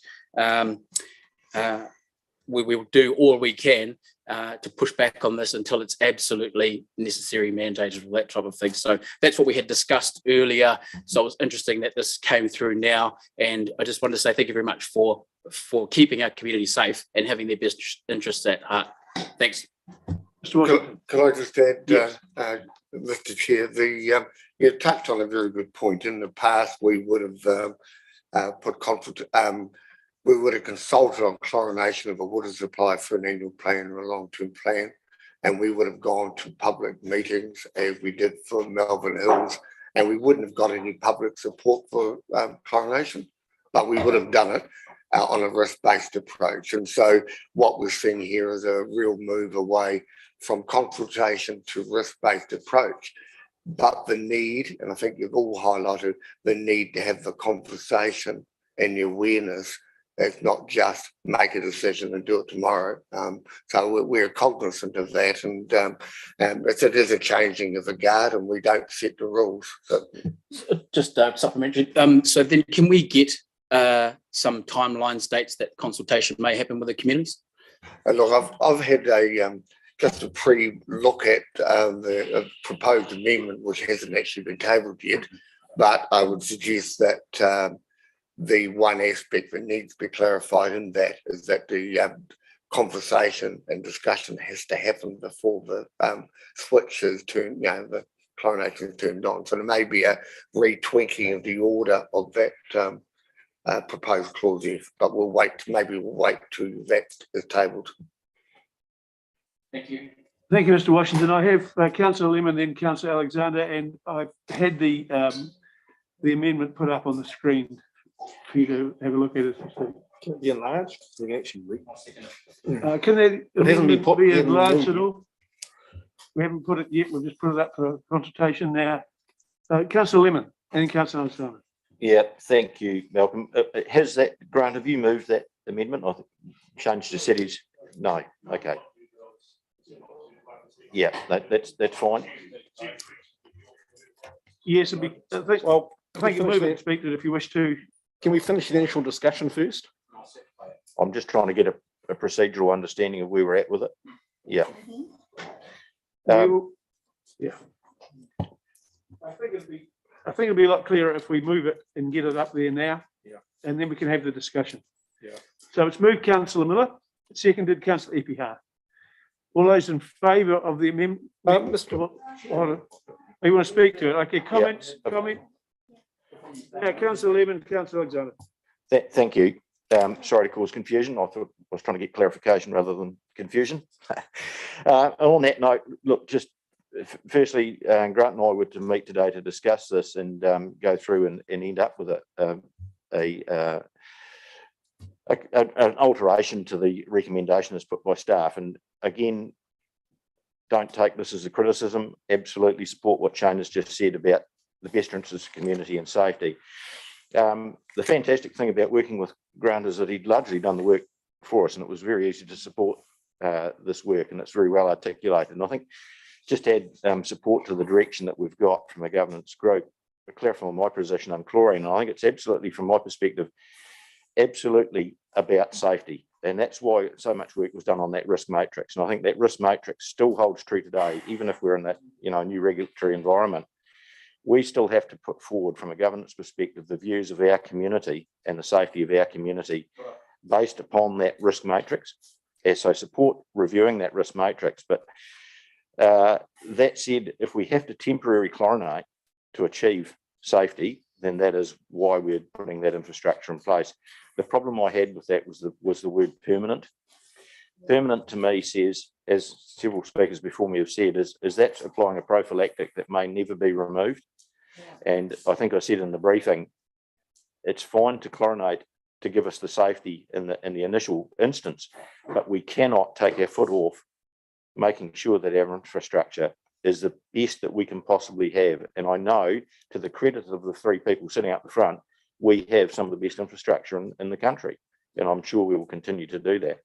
we will do all we can to push back on this until it's absolutely necessary, mandated, all that type of thing. So that's what we had discussed earlier. So it was interesting that this came through now. And I just wanted to say thank you very much for keeping our community safe and having their best interests at heart. Thanks. Can I just add, Yes. Mr. Chair, you touched on a very good point. In the past, we would have we would have consulted on chlorination of a water supply for an annual plan or a long-term plan, and we would have gone to public meetings as we did for Melbourne Hills, and we wouldn't have got any public support for chlorination, but we would have done it on a risk-based approach. And so what we're seeing here is a real move away from consultation to risk-based approach. But the need, and I think you've all highlighted the need to have the conversation and the awareness. It's not just make a decision and do it tomorrow. So we're cognizant of that, and it is a changing of the guard, and we don't set the rules. So. Just supplementary. So then can we get some timelines, dates that consultation may happen with the communities? Look, I've had just a pre-look at the proposed amendment, which hasn't actually been tabled yet, but I would suggest that the one aspect that needs to be clarified in that is that the conversation and discussion has to happen before the switch is turned, the chlorination is turned on. So there may be a retweaking of the order of that proposed clause F, but maybe we'll wait till that is tabled. Thank you. Thank you, Mr. Washington. I have Councillor Lemon, then Councillor Alexander, and I've had the amendment put up on the screen for you to have a look at it. Can it be enlarged? We can actually read. Can that hasn't been put be in enlarged the- at all? We haven't put it yet. We've just put it up for consultation now. Councillor Lemon and Councillor Alexander. Yeah, thank you, Malcolm. Has that, Grant, have you moved that amendment? I think changed the cities? No, okay. Yeah, that's fine. Yes, I think you move it and speak to it if you wish to. Can we finish the initial discussion first? I'm just trying to get a procedural understanding of where we're at with it. Yeah. Yeah. I think it'll be a lot clearer if we move it and get it up there now. Yeah. And then we can have the discussion. Yeah. So it's moved Councillor Miller, seconded Councillor Epihar. All those in favour of the amendment? Mr. You want to speak to it? Okay, comments, Yeah. comment? Yeah, Councillor Lemon, Councillor Alexander. Thank you. Sorry to cause confusion. I thought I was trying to get clarification rather than confusion. On that note, look, just firstly, Grant and I were to meet today to discuss this and go through and end up with an alteration to the recommendation as put by staff. And again, don't take this as a criticism. Absolutely support what Shane has just said about the best interests of community and safety. The fantastic thing about working with Grant is that he'd largely done the work for us, and it was very easy to support this work, and it's very well articulated. And I think just add support to the direction that we've got from a governance group. To clarify my position on chlorine, I think it's absolutely, from my perspective, absolutely about safety. And that's why so much work was done on that risk matrix. And I think that risk matrix still holds true today, even if we're in that new regulatory environment. We still have to put forward, from a governance perspective, the views of our community and the safety of our community based upon that risk matrix. And so support reviewing that risk matrix. But that said, if we have to temporarily chlorinate to achieve safety, then that is why we're putting that infrastructure in place. The problem I had with that was the word permanent. Permanent to me says, as several speakers before me have said, is that's applying a prophylactic that may never be removed. And I think I said in the briefing, it's fine to chlorinate to give us the safety in the initial instance, but we cannot take our foot off making sure that our infrastructure is the best that we can possibly have. And I know, to the credit of the three people sitting up the front, we have some of the best infrastructure in the country, and I'm sure we will continue to do that.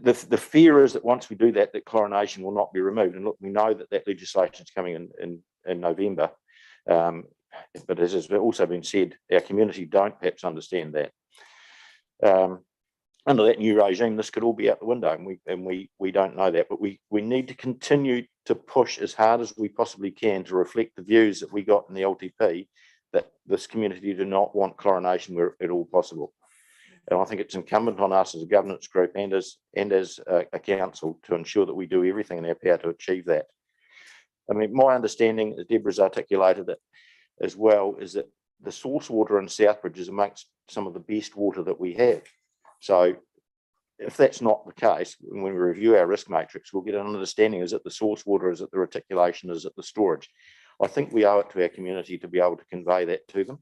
The fear is that once we do that, that chlorination will not be removed. And look, we know that that legislation is coming in November. But as has also been said, our community don't perhaps understand that. Under that new regime, this could all be out the window, and we don't know that. But we need to continue to push as hard as we possibly can to reflect the views that we got in the LTP, that this community do not want chlorination where at all possible. And I think it's incumbent on us as a governance group and as a council to ensure that we do everything in our power to achieve that. I mean, my understanding, as Deborah's articulated it as well, is that the source water in Southbridge is amongst some of the best water that we have. So if that's not the case, when we review our risk matrix, we'll get an understanding, is it the source water, is it the reticulation, is it the storage? I think we owe it to our community to be able to convey that to them.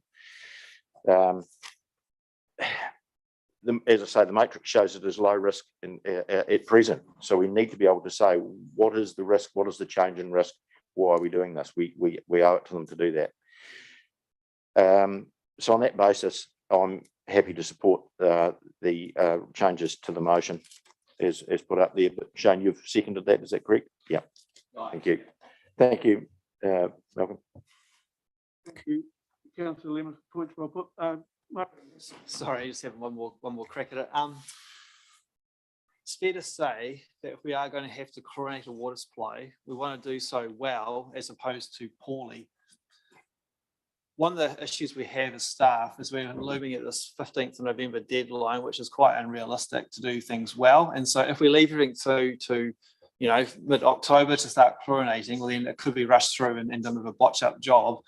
As I say, the matrix shows it as low risk at present. So we need to be able to say, what is the risk? What is the change in risk? Why are we doing this? We owe it to them to do that. So on that basis, I'm happy to support the changes to the motion as put up there. But Shane, you've seconded that, is that correct? Yeah. Thank you. Thank you, Malcolm. Thank you, Councillor Lemon. Points well put. Mark. Sorry, I just have one more crack at it. It's fair to say that if we are going to have to chlorinate a water supply, we want to do so well as opposed to poorly. One of the issues we have as staff is we're looming at this 15th of November deadline, which is quite unrealistic to do things well. And so if we leave everything to mid-October to start chlorinating, well, then it could be rushed through and done with a botch up job.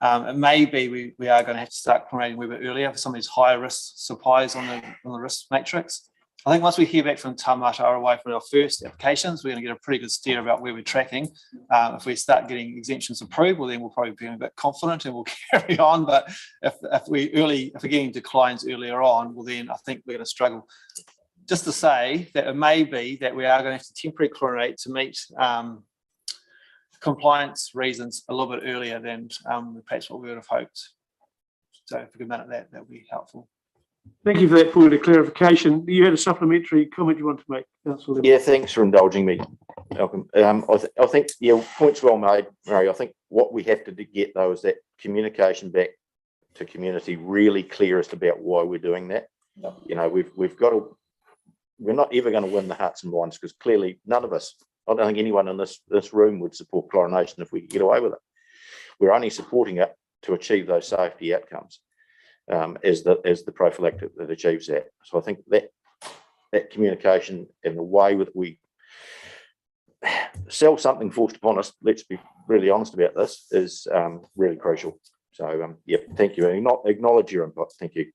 It may be we are going to have to start chlorinating a wee bit earlier for some of these higher risk supplies on the risk matrix. I think once we hear back from Taumata Arawai for our first applications, we're going to get a pretty good steer about where we're tracking. If we start getting exemptions approved, well, then we'll probably be a bit confident and we'll carry on. But if we're getting declines earlier on, well, then I think we're going to struggle. Just to say that it may be that we are going to have to temporarily chlorinate to meet compliance reasons a little bit earlier than perhaps what we would have hoped. So if we could manage that, that would be helpful. Thank you for that point of clarification. You had a supplementary comment you want to make, Councillor? Yeah, thanks for indulging me, Malcolm. I think, yeah, points well made, Murray. I think what we have to get, though, is that communication back to community really clear as to about why we're doing that. You know, we're not ever going to win the hearts and minds, because clearly none of us, I don't think anyone in this room would support chlorination if we could get away with it. We're only supporting it to achieve those safety outcomes. As the prophylactic that achieves that. So I think that communication and the way that we sell something forced upon us, let's be really honest about this, is really crucial. So yeah, thank you. Acknowledge your input. Thank you.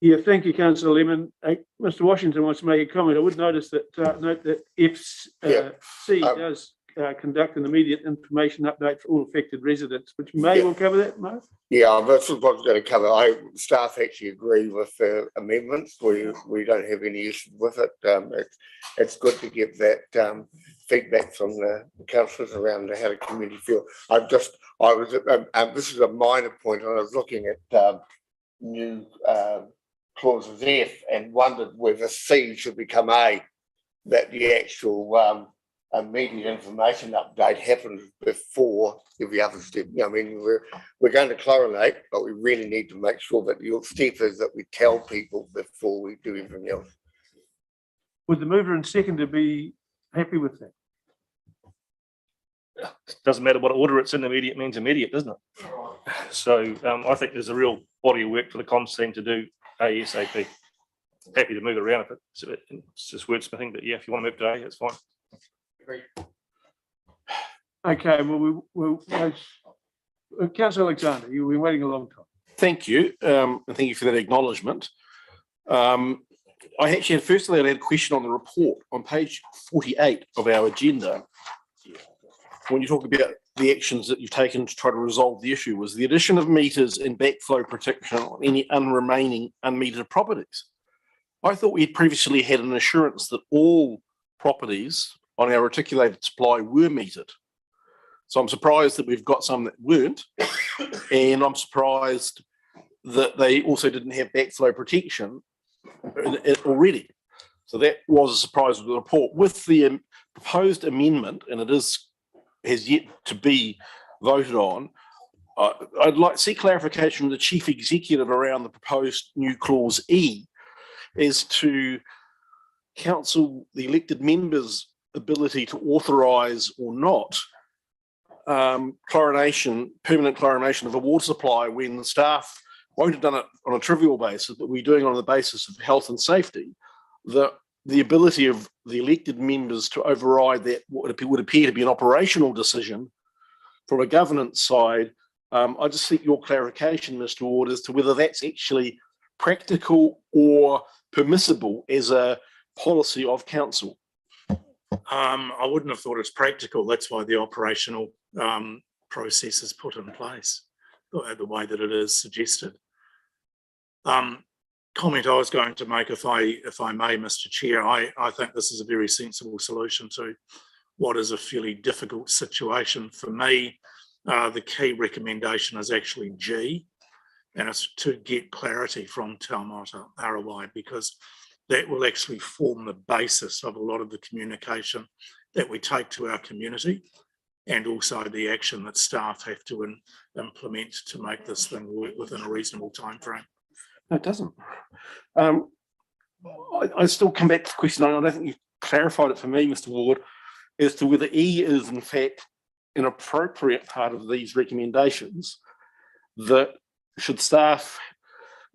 Yeah, thank you, Councillor Lemon. Mr. Washington wants to make a comment. I would note that FC does conduct an immediate information update for all affected residents, which may well cover that, Mark. Yeah, that's what I was going to cover. Staff actually agree with the amendments. We don't have any issues with it. It's good to give that feedback from the councillors around how the community feel. This is a minor point, and I was looking at new clauses F and wondered whether C should become A, that the actual immediate information update happens before every other step. I mean, we're going to chlorinate, but we really need to make sure that the step is that we tell people before we do everything else. Would the mover and seconder be happy with that? Doesn't matter what order it's in, immediate means immediate, doesn't it? So I think there's a real body of work for the comms team to do ASAP. Happy to move it around if it's just wordsmithing, but yeah, if you want to move today, it's fine. Okay, well, Councillor Alexander, you've been waiting a long time. Thank you. And thank you for that acknowledgement. I actually firstly I had a question on the report on page 48 of our agenda. When you talk about the actions that you've taken to try to resolve the issue was the addition of meters and backflow protection on any remaining unmetered properties. I thought we had previously had an assurance that all properties on our articulated supply were metered. So I'm surprised that we've got some that weren't, and I'm surprised that they also didn't have backflow protection already. So that was a surprise with the report. With the proposed amendment, and it has yet to be voted on, I'd like to see clarification from the Chief Executive around the proposed new clause E as to council, the elected members' ability to authorise or not chlorination, permanent chlorination of a water supply when the staff won't have done it on a trivial basis, but we're doing it on the basis of health and safety. The ability of the elected members to override that what would appear to be an operational decision from a governance side. I just seek your clarification, Mr. Ward, as to whether that's actually practical or permissible as a policy of council. I wouldn't have thought it's practical. That's why the operational process is put in place the way that it is suggested. Comment I was going to make, if I may, Mr. Chair, I think this is a very sensible solution to what is a fairly difficult situation. For me, the key recommendation is actually G, and it's to get clarity from Taumata Arawai, because that will actually form the basis of a lot of the communication that we take to our community, and also the action that staff have to implement to make this thing work within a reasonable time frame. No, it doesn't. I still come back to the question. I don't think you clarified it for me, Mr. Ward, as to whether E is in fact an appropriate part of these recommendations. That should staff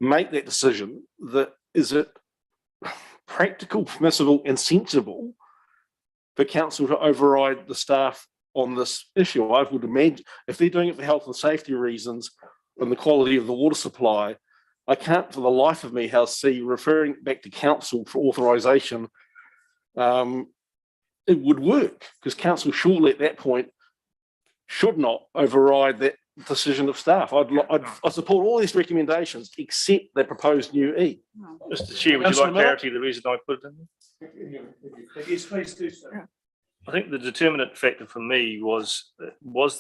make that decision, that is it practical, permissible and sensible for council to override the staff on this issue? I would imagine if they're doing it for health and safety reasons and the quality of the water supply, I can't for the life of me see referring back to council for authorisation. It would work, because council surely at that point should not override that decision of staff. I support all these recommendations except the proposed new E. Mr. Chair, would you like clarity of the reason I put it in? Yes, please do so. I think the determinant factor for me was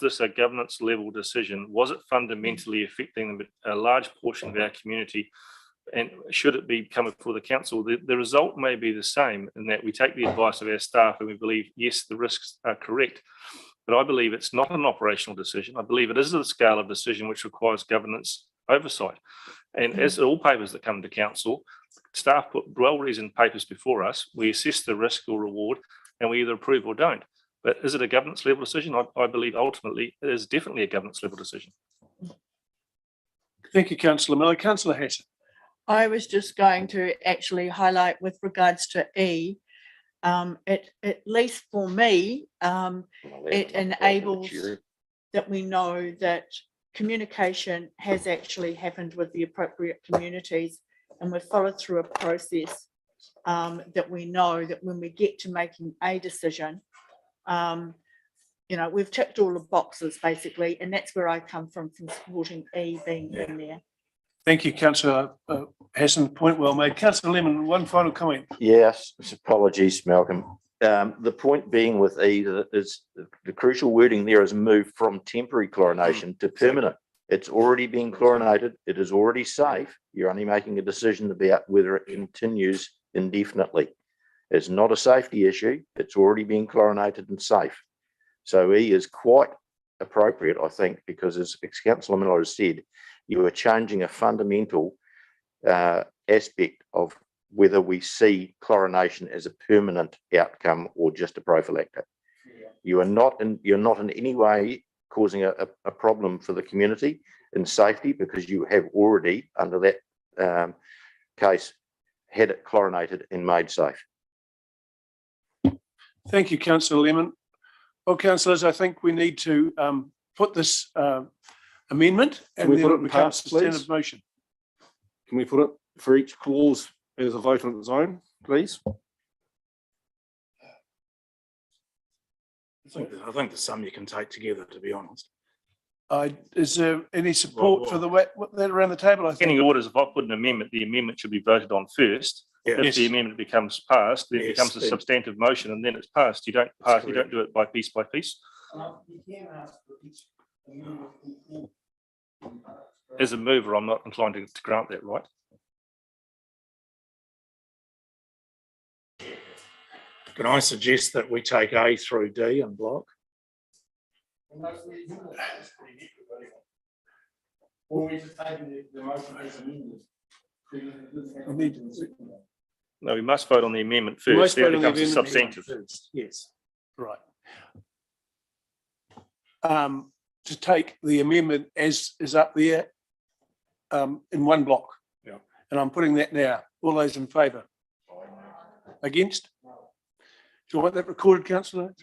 this a governance level decision? Was it fundamentally affecting a large portion of our community? And should it be coming before the council? The result may be the same, in that we take the advice of our staff and we believe, yes, the risks are correct. But I believe it's not an operational decision. I believe it is a scale of decision which requires governance oversight. And as all papers that come to council, staff put well-reasoned papers before us. We assess the risk or reward, and we either approve or don't. But is it a governance level decision? I believe ultimately it is definitely a governance level decision. Thank you, Councillor Miller. Councillor Hatton. I was just going to actually highlight with regards to E, at least for me, it enables that we know that communication has actually happened with the appropriate communities, and we've followed through a process that we know that when we get to making a decision, we've ticked all the boxes basically, and that's where I come from supporting E being in there. Thank you, Councillor Hassan. Point well made. Councillor Lemon, one final comment. Yes, apologies, Malcolm. The point being with E is the crucial wording there is moved from temporary chlorination to permanent. It's already been chlorinated. It is already safe. You're only making a decision about whether it continues indefinitely. It's not a safety issue. It's already been chlorinated and safe. So E is quite appropriate, I think, because as Councillor Miller has said, you are changing a fundamental aspect of whether we see chlorination as a permanent outcome or just a prophylactic. You're not in any way causing a problem for the community in safety, because you have already, under that case, had it chlorinated and made safe. Thank you, Councillor Lemon. Well, councillors, I think we need to put this amendment and then it becomes a standard motion. Can we put it for each clause as a vote on its own, please? I think there's some you can take together, to be honest. Is there any support for that around the table? I think. Pending orders, if I put an amendment, the amendment should be voted on first. Yeah. If the amendment becomes passed, then it Yes, becomes a then- substantive motion and then it's passed. You don't pass, you don't do it by piece by piece. As a mover, I'm not inclined to grant that right. Can I suggest that we take A through D and block? No, we must vote on the amendment We must first, then it vote on the becomes a amendment substantive. first. Yes, right. To take the amendment as is up there in one block. Yeah. And I'm putting that now. All those in favour? Against? Do you want that recorded, councillor?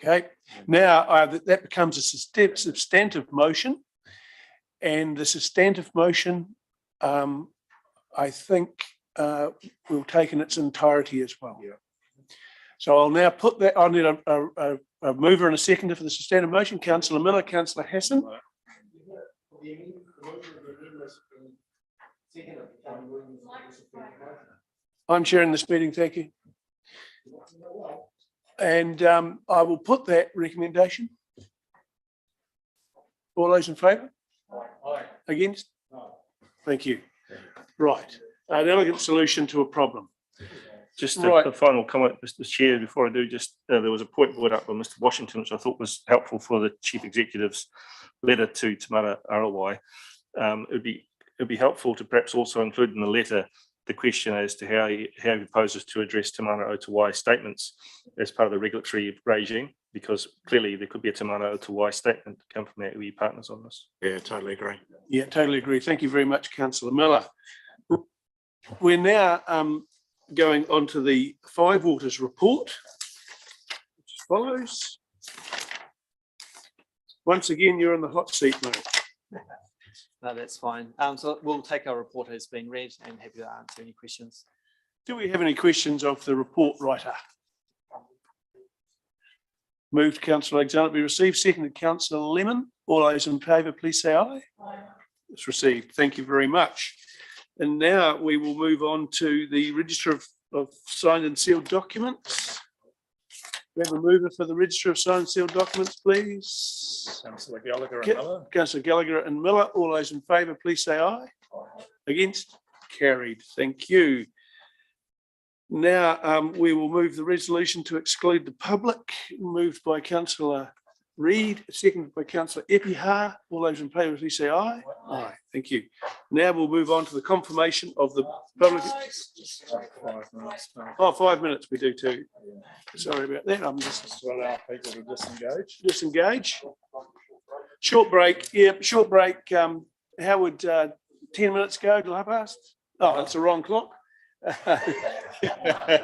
Okay, now that becomes a substantive motion. And the substantive motion, I think, will take in its entirety as well. Yeah. So I'll now put that, I need a mover and a seconder for the substantive motion. Councillor Miller, Councillor Hassan. I'm chairing this meeting, thank you. And I will put that recommendation. All those in favour? Against? Thank you. Right, an elegant solution to a problem. Just Right. a final comment, Mr. Chair, before I do, just there was a point brought up by Mr. Washington, which I thought was helpful for the Chief Executive's letter to Tamara Arawai. It would be helpful to perhaps also include in the letter the question as to how he proposes to address Tamara Otawai's statements as part of the regulatory regime, because clearly there could be a Tamara Otawai statement to come from our iwi partners on this. Yeah, totally agree. Yeah, totally agree. Thank you very much, Councillor Miller. We're now going on to the Five Waters report, which follows. Once again, you're in the hot seat, mate. No, that's fine. So we'll take our report as being read and happy to answer any questions. Do we have any questions of the report writer? Moved Councillor Alexander be received, seconded Councillor Lemon. All those in favour, please say aye. It's received. Thank you very much. And now we will move on to the register of signed and sealed documents. We have a mover for the register of signed and sealed documents, please. Councillor Gallagher and Ca- Miller. Councillor Gallagher and Miller. All those in favour, please say aye. Against? Carried. Thank you. Now we will move the resolution to exclude the public, moved by Councillor Reid, seconded by Councillor Epihar. All those in favour, please say aye. Aye. Thank you. Now we'll move on to the confirmation of the public. 5 minutes. Oh, 5 minutes we do too. Sorry about that. I'm just To allow people to disengage. disengage. Short break. Yeah, short break. How would 10 minutes go till 1:30? Oh, that's the wrong clock.